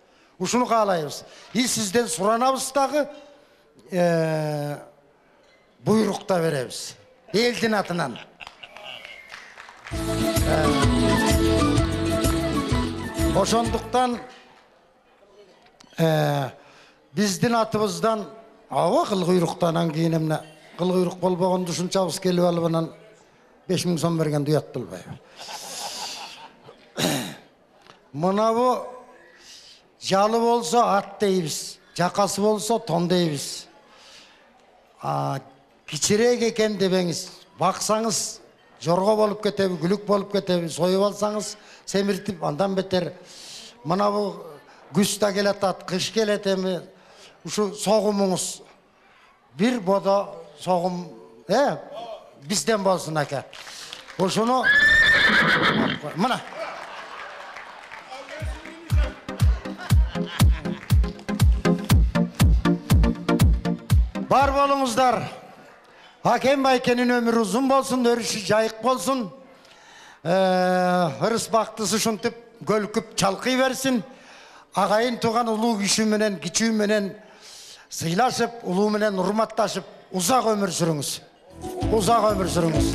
Ушуну каалайбыз. Сизден суранабыз дагы, буйрук да беребиз. Элдин атынан. Ошондуктан биздин атыбыздан аба кылгуйруктан кийин эмне кылгуйрук болбогонду ушунчабыз келип алып анан 5000 сом берген уят болбойбу. Мынабу жалы болсо ат дейбиз, жакасы болсо тон дейбиз. Кичирээк экен дебеңиз, баксаңыз жорго болуп кетеби, күлүк болуп кетеби, союп алсаңыз семиртип андан бетер. Мынабу күз да келатат, кыш келет эми. Ушу согумуңуз бир бодо согум бизден болсун аке. Ошону мына бар болуңуздар. Акен Байкенин өмүрү узун болсун, өрүшү жайык болсун. Ырыс бактысы ушинтип көлкүп чалкый берсин. Агайын туган улуу киши менен, кичүү менен сыйлашып, улуу менен урматташып, узак өмүр сүрүңүз. Узак өмүр сүрүңүз.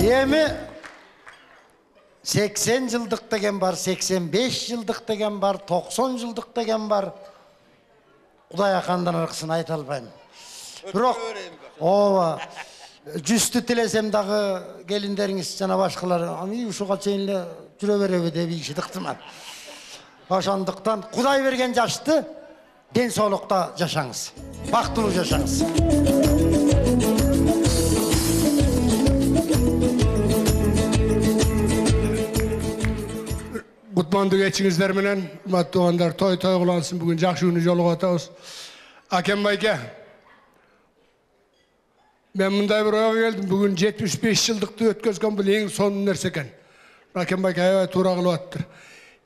Эми 80 жылдык деген бар, 85 жылдык деген бар, 90 жылдык деген бар. Кудай акандан аркысын айта албайм. Бирок ооба жүстү тилесем дагы келиндериңиз жана башкалар ушуга чейин эле жүрө береби деп ийиши ыктымал. Ошондуктан Кудай берген жашты ден соолукта жашаңыз. Бактылуу жашаңыз. Кутмандуу кечиңиздер менен, урматтуу туугандар, той кылансын, бүгүн жакшы күнү жолугуп атабыз. Акен Байке, мен мындай бир ойго келдим, бүгүн 75 жылдыкты өткөзгөн бул эң сонун нерсе экен. Акен Байке аябай туура кылып аттыр.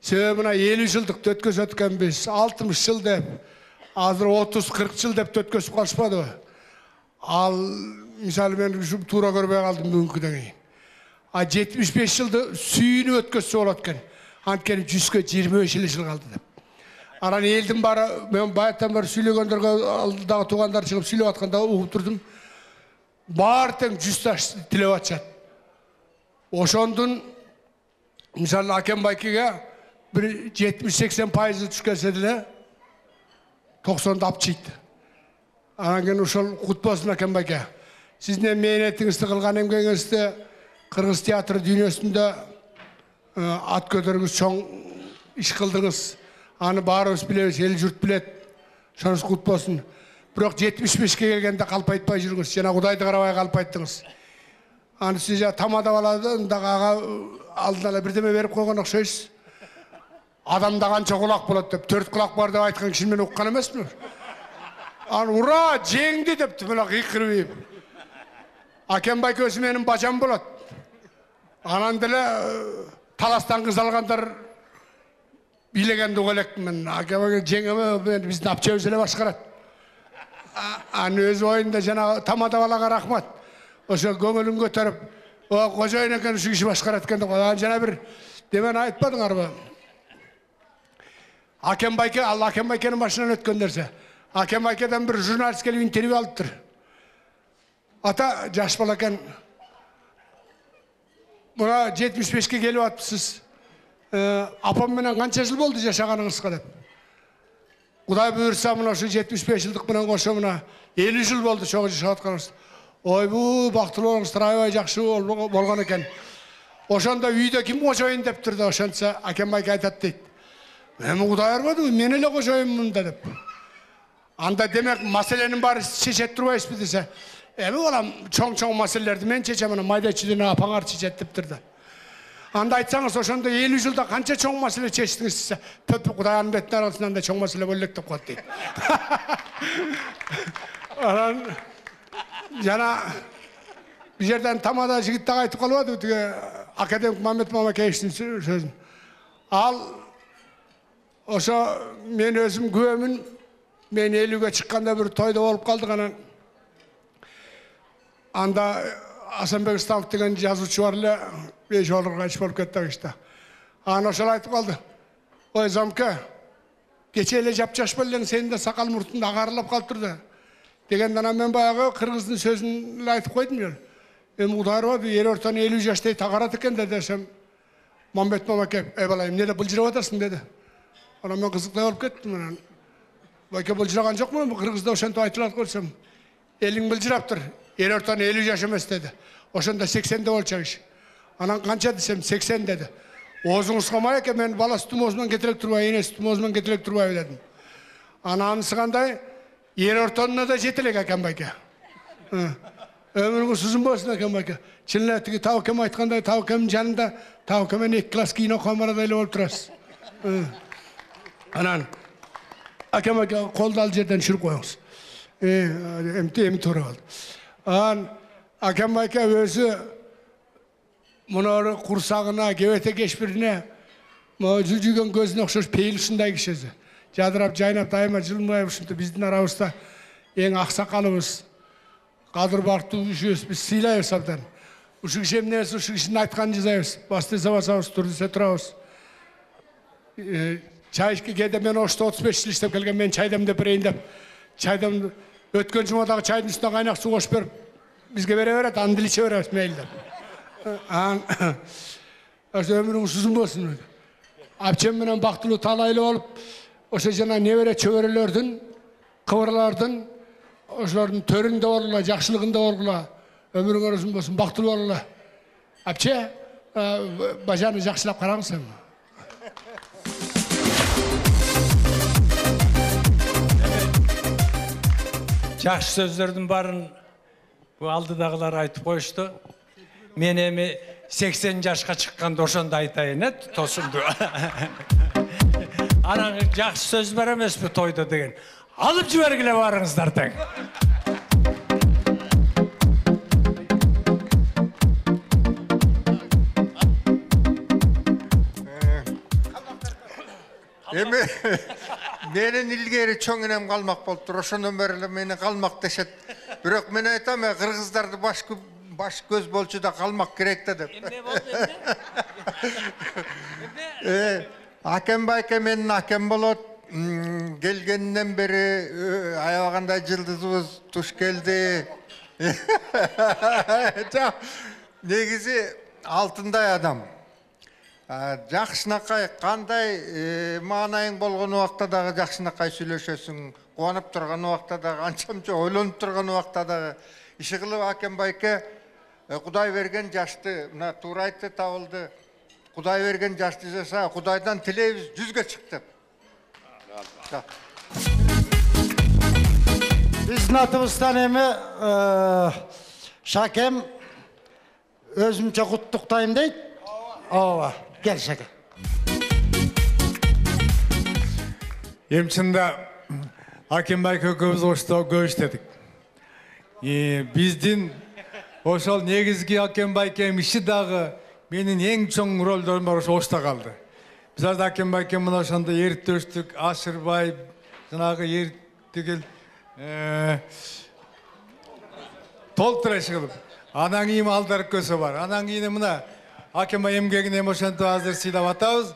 Себеби мына 50 жылдыкты өткөзүп өткөнбүз, 60 жыл деп, азыр 30-40 жыл деп өткөзүп калышпадыбы? Ал мисалы мен ушу туура көрбөй калдым бүгүнкүдөн кийин. 75 жылды сүйүнүп өткөзсө болот экен. Анткени 100-ге 25 жыл калды деп. Анан элдин баары, мен баяттан бери сүйлөгөндөргө алдагы туугандар чыгып сүйлөп атканда угуп турдум. Баары тең 100 жаш тилеп атышат. Ошондун мисалы Акен Байкеге bir 70-80% түшкенсе деле 90 апчыйт. Анан кийин ошол кут болсун Акен Байке. Сиздин мээнетиңизди кылган эмгегиңизди кыргыз театры дүйнөсүндө ат көтөргүз, чоң иш кылдыңыз. Аны баарыбыз билебиз, эл журт билет. Ошоңуз кут болсун. Бирок 75-ке келгенде калпайтпай жүрүңүз, жана Кудайды карабай калпайттыңыз. Аны сиз тамада баладан дагы алдына эле бирдеме берип койгон окшойсуз. Адамда канча кулак болот деп, 4 кулак бар деп айткан кишини мен уккан эмесмин. Аны ура, жеңди депти, мына кыйкырып. Акен Байке өзү менин бажам болот. Анан деле таластан кыз алгандар билегенди уга элекмин. Акен Байке жеңеме биздин апчебиз эле башкарат. Аны өз оюнда жана тамада балага рахмат. Ошо көңүлүн көтөрүп, кожоюн экен ушу киши башкарат экен деп, жана бир демен айтпадыңарбы? Акен Байке, ал Акен Байкені машинаны өткендерсе. Акен Байкеден бір журналист келіп интервью алып тұр. Ата, жаш бала екен. Бұна 75-ке келіп атпысыз. Апам менен қанша жыл болды жашағаныңызға деп. Құдай бұйырса мына осы 75 жылдық менен қоса мына 50 жыл болды шоғы жашаватқаныңыз. Ой, бұл бақтылы болыңыздар, айбай жақсы болған екен. Ошанда үйде кім қожайын деп тұрды, ошанса Акен Байке айтады дейді. Мен Құдай арбады, мен еле қожайынмын деп. Анда демек мәселенің бары шешет тұрбайсыз десе. Балам, чоң-чоң мәселелерді мен шешемін, майда чүйден апаңар шешет деп тұрды. Анда айтсаңыз, ошанда 50 жылда қанша чоң мәселе шештіңіз десе, төпі Құдайның бетінің арасынан да чоң мәселе бөлек деп қойды дейді. Жана бір жерден тамада жігіттіға айтып қалуады, академик Мамет Мамакеевичтің сөзін. Ал, ошо мен өзім көмін, мен 50-ге шыққанда бір тойда болып қалдық анан. Анда Асанбек Станов деген жазушы бар эле, 5 жолға қайтыс болып кетті işte. Ана ошол айтып қалды. Ой, Замке, кече эле жап-жаш белең, сенин да сакал муртуң агарылып қалып турду. Дегенде мен баягы кыргыздын сөзүн айтып койдум жер. Құдай арбады, ер ортан 50 жаштай тағарат екен десем, Мамбет Мамакеев, балам, неде бұлжырап атасың деді. Ана мен қызықтай олып кеттім. Байке бұлжыраған жоқ мұны, қырғызда ошанты айтылады көрсем. Елің бұлжырап тұр, ер ортан 50 жаш емес деді. Ошанда 80-де олчағыш. Анан қанша десем, 80 деді. Озыңыз қамай екен, мен бала сүтім озынан кетірек тұрбай, ене сүтім озынан кетірек тұрбай дедім. Ананысы қандай, ер ортанына да жетелек екен Байке. Ömrünüz uzun bolsun Aken Bayke. Çinletiki Tavkem aytkanday Tavkem janında Tavkemen 2 klas kino kamerada ile olturasız. Anan Aken Bayke kolda al жерден çürük koyunuz. Emti tora oldu. Aken Bayke özü bunu kursağına, gevete geçbirine cücügen gözüne okşoş peyil şunday kişisi. Jadırap, jaynap, dayıma jılmayıp şunday bizden arabızda en aksakalımız. Qadir Bartu үшөз біз сыйлайбыз абдан. Ушық жемнесі, ушық ішін айтқан жазайбыз. Басты завасабыз, тұрдыса тұрабыз. Чай кеде мен ошты 35 жыл істеп келген, мен чайдам деп бірейін деп. Чайдам өткен жұмадағы чайдың үстіне қайнақ су қош беріп, бізге бере береді, андыл іше береміз мейлі деп. Өміріңіз ұзын болсын. Апчем менен бақтылы талайлы болып, ошо жана небере чөберелердің, қывырлардың, ошолордун төрүндө болгула, жакшылыгында болгула, өмүрүңөр узун болсун, бактылуу болгула. Апче, бажаны жакшылап караңыз. Жакшы сөздөрдүн барын бул алдыдагылар айтып коюшту. Мен эми 80 жашка чыкканда ошондо айтайын, тосумду. Анан жакшы сөз бар эмеспи тойдо деген. Алып жібергіле барыңыздар тең. Менен илгери чоң энем калмак болуптур, ошондон бери эле мени калмак дешет. Бирок мен айтам, кыргыздарды баш көз болчу да калмак керек да деп. Эмне болду эмне? Акен Байке менин акем болот. Gelgenden beri ayağında cıldızımız tuş geldi. Negizi altınday adam. Жақшынақай, қандай мағынайың болған уақытта дағы жақшынақай сөйлешесің, қуанып тұрған уақытта дағы, анчамча ойланып тұрған уақытта дағы. Ішіғылы Акен Байке, Құдай берген жашты, тура айтты табылды. Құдай берген жашты жаса, Құдайдан тілейбіз 100-ге шықты. Біздің атымыздан емі Шакем өзімше құттықтайым дейді. Ова, кел Шаке. Емчында Акен Байке көбіз ошта көріштедік. Біздің ошол негізгі Акен Байке іші дағы менің ең чоң рөлдерім бар ошта қалды. Bizler Aken Bayke mına şanda yer töstük, Aşırbay, жаңағы yer тегел толтыра шығылып. Анан алдар көсі бар. Анан мына Aken Bay emgegine moşanты азыр сыйлап атабыз.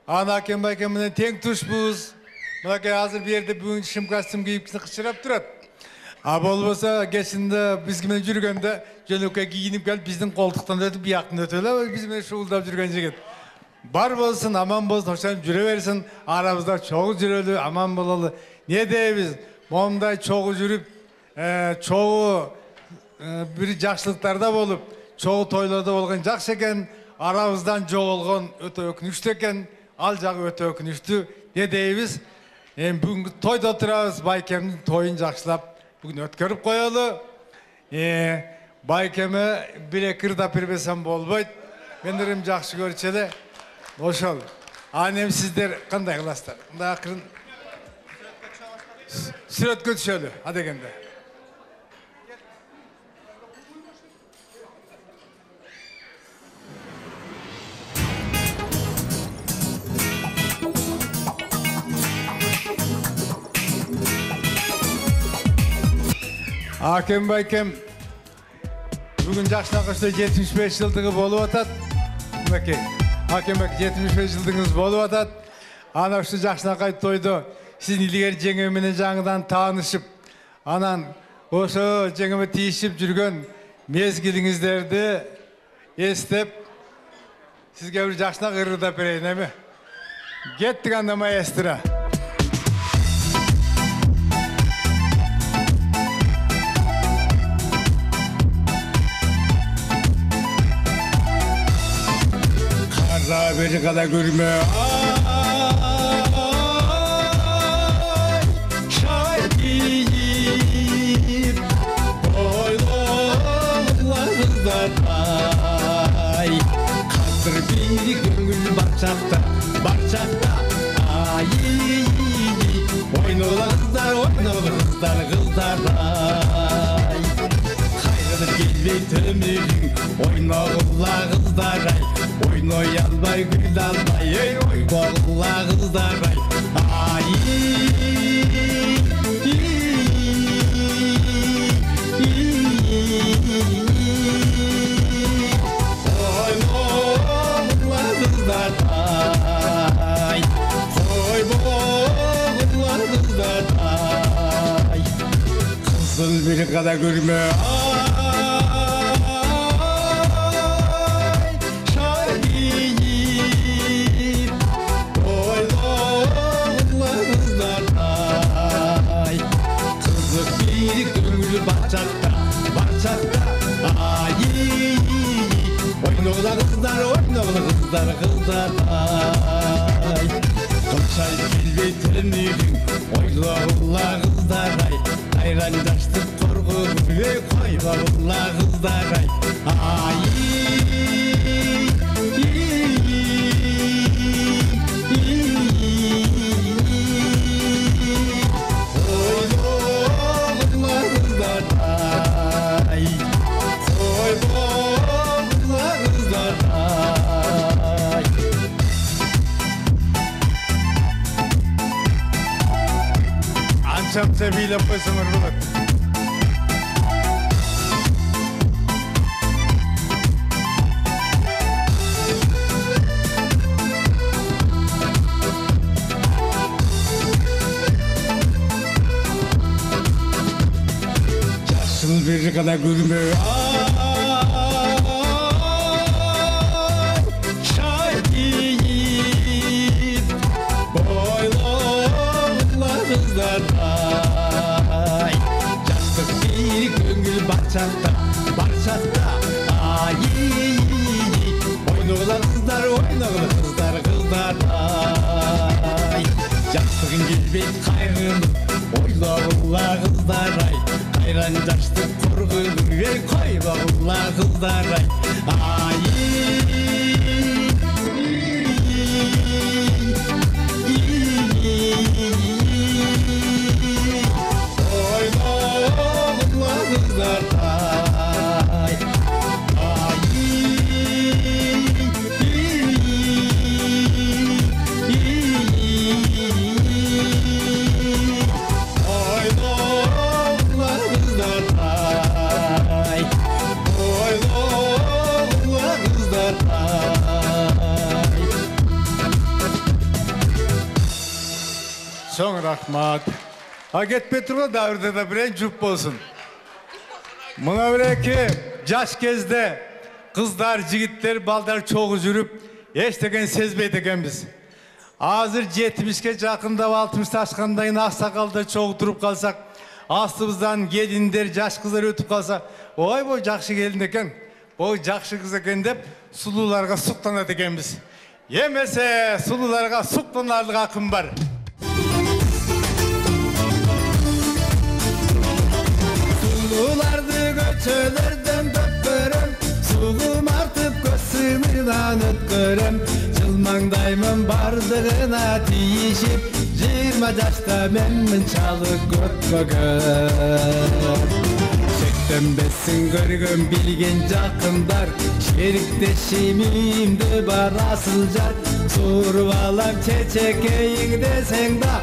Ана Акенбай менен тең тушпуз. Мынакей азыр бу жерде бүгүн шым костюм кийип кычырап турат. А болбосо кечинде биз менен жүргөндө жөнөкөй кийинип келип биздин колтуктан өтүп бияктан өтүп эле биз менен шуулдап жүргөн жигит. Бар болсун, аман болсун, ошентип жүрө берсин. Арабызда чогуу жүрөлү, аман бололу. Не дейбиз? Момундай чогуу жүрүп, чогуу бир жакшылыктарда болуп, чогуу тойлордо болгон жакшы экен. Арабыздан жоголгон өтө өкүнүчтүү экен. Ал жагы өтө өкүнүчтүү. Не дейбиз? Бүгүнкү тойдо турабыз, Байкемдин тоюн жакшылап бүгүн өткөрүп коелу. Байкеме бир-эки ырдап бербесем болбойт. Мендерим жакшы көрчү эле. Ошол. Анем сиздер кандай кыласыздар? Мындай акырын сүрөткө түшөлү, адегенде. Акенбайкем бүгүн жакшынакай 75 жылдыгы болуп атат. Мынакей Акенбай 75 жылдыгыңыз болуп атат. Ана ушу жакшынакай тойдо сиздин илгери жеңе менен жаңыдан таанышып, анан ошо жеңеме тийишип жүргөн мезгилиңиздерди эстеп, сизге бир жакшынакай ырдап берейин, эми. Кеттик анда, маэстро. Kara bir kada gülme ay şahidip boylarlar ay katır bir gönül barçakta ay oynolar kızlar kızlar ay hayırdır gelmey tömürün oynolar kızlar ay Oynoy albay gül albay oy boğula kızlar ay ay oynoy kızlar ay oy boğula kızlar ay kızıl bir kada görme Barçakta ay oynoğla kızlar ay Kılçay bilbey tülmüydün oynoğla kızlar ay Ayran daştık korkup koynoğla kızlar ay ay Ançam seviyle koysun ırgılık. Yaşıl bir kada gülme ay Yaştık bir gönül barçakta ay oynoğla kızlar ay Yaştığın gelbey kayrın oynoğla kızlar ay Ayran yaştık korkun koynoğla kızlar ay ay Kızlar Чоң рахмат. Кетпей тұрған дәуірде де бірен жұп болсын. Мұна біреке жаш кезде қыздар, жігіттер, балдар чоғы жүріп, ештеген сезбейді екенбіз. Азыр 70-ке жақындап 60 ашқандайын ақсақалдар чоғы тұрып қалсақ, астымыздан келіндер, жаш қыздар өтіп қалса, ой, бұл жақшы келін екен, бұл жақшы қыз екен деп, сұлуларға сұқтанады екенбіз. Емесе сұлуларға сұқтанарлық ақым бар. Сұлуларды көчелерден көпкөрім, сұлым артып көсімінен өткөрім. Жылмаңдаймын бардығына тиішіп, 20 жашта менмін чалы көпкөгім. Шектенбесін көргім білген жақындар, шеріктешімімді бар асыл жар. Сурып алам чечекейің десең да,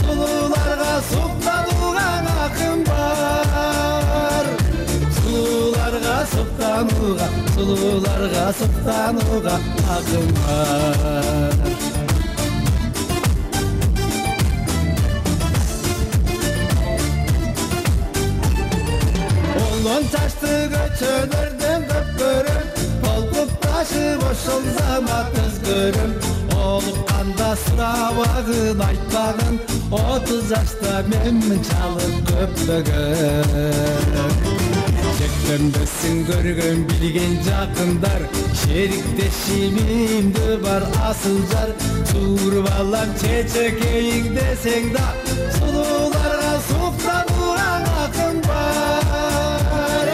сұлуларға сұқтануған ақым бар. Сұлуларға сұқтануға ақым бар. Олон чашты көчөлөрдөн көпкөрім, толқып ташып ошол заматыз көрім. Олыққанда сұрабағын айтпағын, 30 жашта менмін чалып көпкөгім. Шектенбесін көргөн білген жақындар, шеріктешімімді бар асыл жар. Суырып алам чечекейің десең да, сұлуларға сұқтануған ақым бар.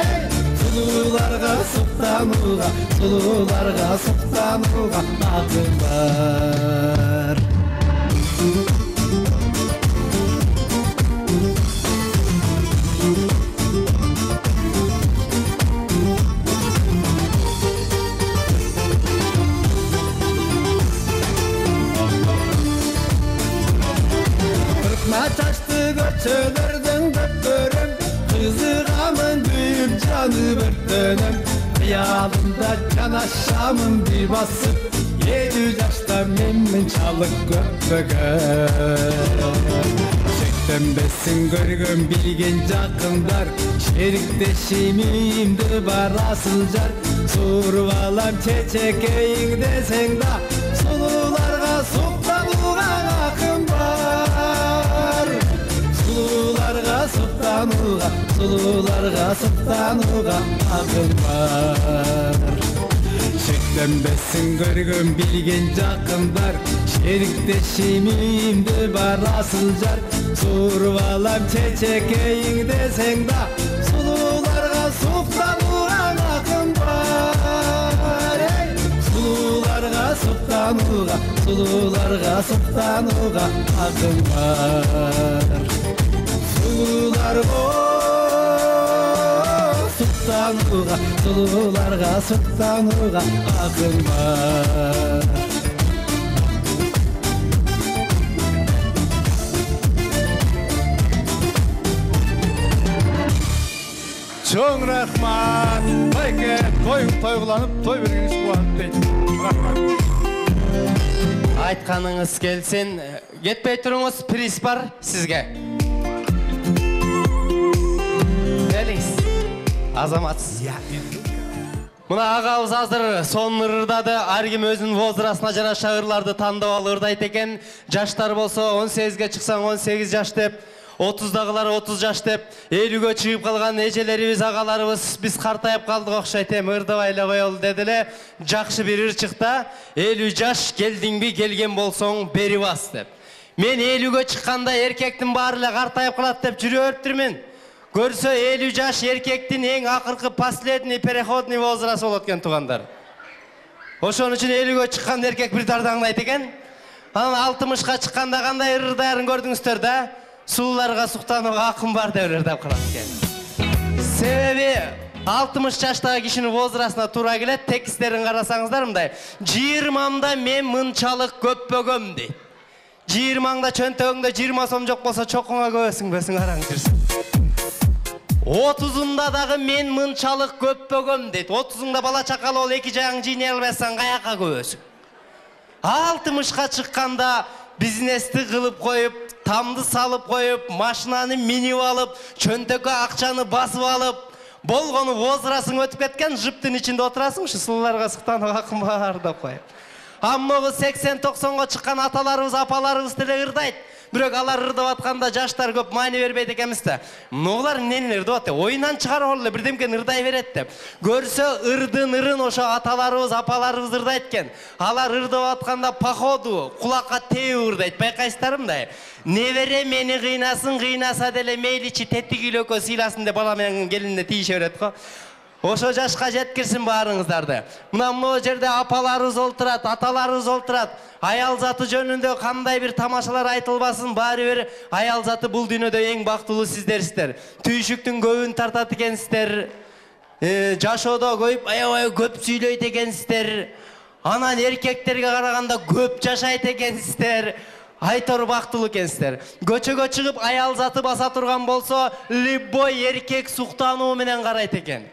Сұлуларға сұқтануға ақым бар. Çaştı göçölerdен көпкөрім, қызығамын күйіп жанып өртенем. Қиялымда жанашамын бір басып, 50 жашта менмін чалық көпкөгім. Шектенбесін көргөн білген жақындар, шеріктешімімді бар асыл жар. Суырып алам чечекейің десең да, сұлуларға сұқтануған ақым бар. Сұлуларға сұқтануға ақым бар. Шектенбесін көргөн білген жақындар, шеріктешімімді бар асыл жар. Суырып алам чечекейің десең да, сұлуларға сұқтануған ақым бар. Сұлуларға сұқтануға ақым бар. Сұлуларға сұқтануға ақым бар. Чоң рахмат. Байке, тойғыланып, той бергеніз қуанып дейді. Рахмат. Айтқаныңыз келсін, кетпей тұрыңыз, приз бар сізге. Дәліңіз, азаматсыз. Мұна ағауыз азыр соның ырдады, аргем өзінің возрасына жараша ырларды таңдап алып ырдайды екен. Жаштар болса 18-ге шықсаң 18 жаш деп, 30-дағылар 30 жаш деп, 50-ге шығып қалған ежелеріміз, ағаларымыз, біз қартайып қалдық оқшайтем, ырдабайлы қойыл деділі. Жақшы бір ыр шықта, 50 жаш келдің бі келген болсоң бері бас деп. Мен 50-ге шыққанда еркектің барылы қартайып қалады деп жүрі өрттірмен. Көрсө 50 жаш еркектің ең ақырқы последний переходный возраст ол өткен туғандар. Ошон үшін 50-ге шыққан еркек бір дардаңдайды екен. 60-ға шыққанда қандай ырдайырын көрдіңіздер да, сұлуларға сұқтануға ақым бар деп ырдап қалады екен. Себебі 60 жаштағы кишінің возрастына тура келеді, текстерін қарасаңыздар мындай. 20-мда мен мынчалық көп бөгөм дейді. 20-мда чөнтөгіңде 20 сом жоқ болса чоқыңа көбесің бөсің араң жүрсің. 30-ында дағы мен мынчалық көп бөгөм дейді. 30-ында бала чақалы ол 2 жағың жине албайсаң қаяққа көбесің. 60-ға шыққанда бизнесті қылып қойып, тамды салып коюп, машинаны минип алып, чөнтөккө акчаны басып алып, болгону озырасың өтүп кеткен, жыптын ичинде отурасың, ушу суларга сыктанып акым бар деп коюп. Аммогу 80-90го чыккан аталарыбыз, апаларыбыз деле ырдайт. Бирок алар ырдап атканда жаштар көп маани бербейт экенбиз да. Мунулар эмнени ырдап атты? Оюнан чыгарып алып эле бирдемкени ырдай берет деп. Көрсө ырдын ырын ошо аталарыбыз, апаларыбыз ырдайт экен. Алар ырдап атканда походу кулакка тээп ырдайт. Байкайсыздарбы мындай? Небере мени кыйнасын, кыйнаса деле мейличи теттигилөккө сыйласын деп бала менен келинине тийише берет го. Ошо жашка жеткирсин баарыңыздарды. Мына могу жерде апаларыбыз олтурат, аталарыбыз олтурат. Аял заты жөнүндө кандай бир тамашалар айтылбасын, баары бир аял заты бул дүйнөдө эң бактылуу сиздерсиздер. Түйшүктүн көбүн тартат экенсиздер. Жашоодо аябай көп сүйлөйт экенсиздер. Анан эркектерге караганда көп жашайт экенсиздер. Айтор бактылуу экенсиздер. Көчөгө чыгып аял заты баса турган болсо, любой эркек суктануу менен карайт экен.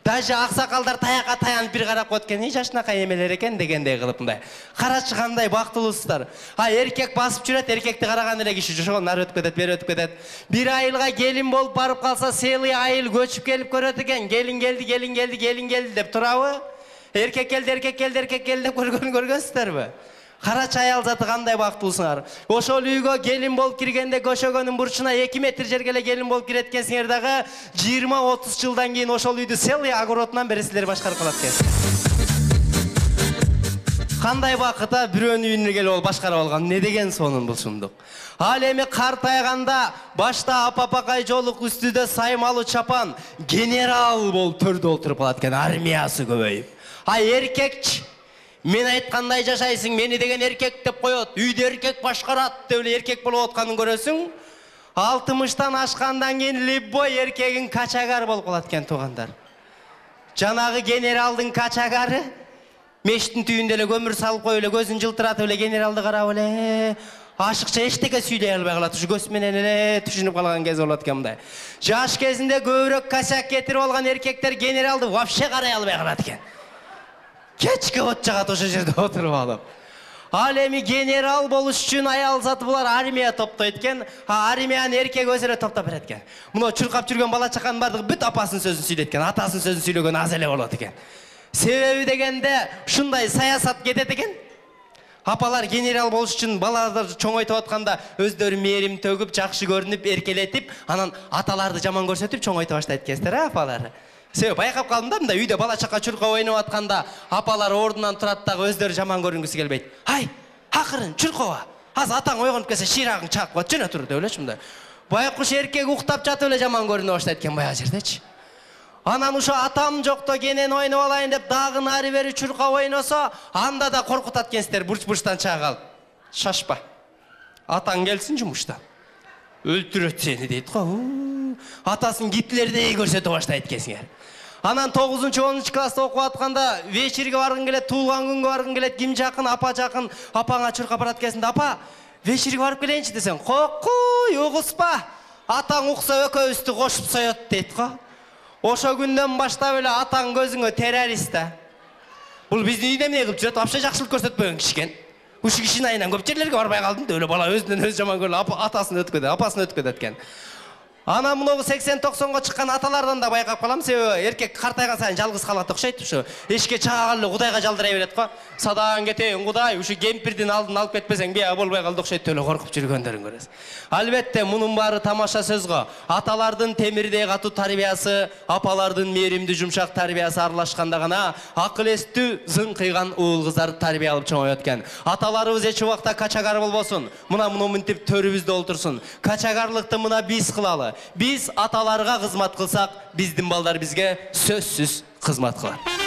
Даже аксакалдар таякка таянып бир карап коет экен, жашынакай эмелер экен дегендей кылып мындай. Карачы кандай бактылуусуздар. Эркек басып жүрөт, эркекти караган эле киши жошого нары өтүп кетет, бери өтүп кетет. Бир айылга келин болуп барып калса, селый айыл көчүп келип көрөт экен. Келин келди деп турабы? Эркек келди деп көргөнсүздөрбү? Карачы аял заты кандай бактылуусуңар. Ошол үйгө келин болуп киргенде көшөгөнүн бурчуна 2 метр жерге эле келин болуп кирет экенсиңер дагы 20-30 жылдан кийин ошол үйдү целый огородунан бери силер башкарып калат экенсиз. Кандай бакыт бирөөнүн үйүнө келип ол башкарып алган, не деген сонун бул шундук. Ал эми картайганда башта апапакай жолук, үстүдө саймалуу чапан, генерал болуп төрдө отуруп алат экен, армиясы көбөйүп. Эркекчи мен айткандай жашайсың, мени деген эркек деп коет, үйдө эркек башкарат деп эле эркек болуп атканын көрөсүң. 60-тан ашкандан кийин любой эркегин качагар болуп калат экен туугандар. Жанагы генералдын качагары мештин түбүндө эле көмүр салып коюп эле көзүн жылтыратып эле генералды карап эле ашыкча эчтеке сүйлөй албай калат. Ушу көз менен эле түшүнүп калган кези болот экен мындай. Жаш кезинде көбүрөөк косяк кетирип алган эркектер генералды вообще карай албай калат экен. Кечке от жагат ошо жерде отуруп алып. Ал эми генерал болуш үчүн аял заты булар армия топтойт экен. Армияны эркек өзү эле топтоп берет экен. Мына чуркап жүргөн бала чаканын бардыгы бүт апасынын сөзүн сүйлөйт экен. Атасынын сөзүн сүйлөгөн аз эле болот экен. Себеби дегенде ушундай саясат кетет экен. Апалар генерал болуш үчүн балаларды чоңойтуп атканда өздөрү мээрим төгүп, жакшы көрүнүп, эркелетип, анан аталарды жаман көрсөтүп чоңойто баштайт экенсиздер, апалары. Себеби байкап калдым да, мында үйдө бала чака чурка ойноп атканда апалар ордунан турат дагы өздөрү жаман көрүнгүсү келбейт. Акырын чуркаба. Азыр атаң ойгонуп келсе ширагың чагып коет, жөнө тур деп элечи мындай. Байкуш эркек уктап жатып эле жаман көрүнө баштайт экен баягы жердечи. Анан ошо атам жокто кенен ойноп алайын деп дагы нары бери чурка ойносо, анда да коркутат экенсиздер, бурч-бурчтан чыга калып. Шашпа. Атаң келсин жумуштан. Өлтүрөт сени дейт го. Атасын Гитлердей көрсөтө баштайт экенсиңер. Анан 9-10 класста окуп атканда вечерге баргың келет, туулган күнгө баргың келет, ким жакын, апа жакын, апаңа чурка барат экенсиң. Апа, вечерге барып келейинчи десең, "Кокуй, угуспа. Атаң укса экөөбүздү кошуп соёт" дейт го. Ошо күндөн баштап эле атаң көзүңө террорист да. Бул биздин үйдө эмне кылып жүрөт? Вообще жакшылык көрсөтпөгөн киши экен. Ушул кишинин айынан көп жерлерге барбай калдым да, өлө бала өзүнөн өзү жаман көрүп, атасын өтүп кетет, апасын өтүп кетет экен. Анан муногу 80-90го чыккан аталардан да байкап калам, себеби эркек картайган сайын жалгыз калат окшойт, ушу эшикке чыга эле Кудайга жалдырай берет го. Садаң кетейин Кудай, ушу кемпирдин алдын алып кетпесең бия болбой калды окшойт деп эле коркуп жүргөндөрүн көрөсүз. Албетте мунун баары тамаша сөз го. Аталардын темирдей катуу тарбиясы, апалардын мээримдүү жумшак тарбиясы аралашканда гана акыл эстүү, зыңкыйган уул кыздар тарбия алып чоңоет экен. Аталарыбыз эч убакта качагар болбосун. Мына мынтип төрүбүздө олтурсун. Качагарлыкты мына биз кылалы. Biz atalarga kızmat kılsak, bizdin ballar bizge sözsüz kızmat kılar.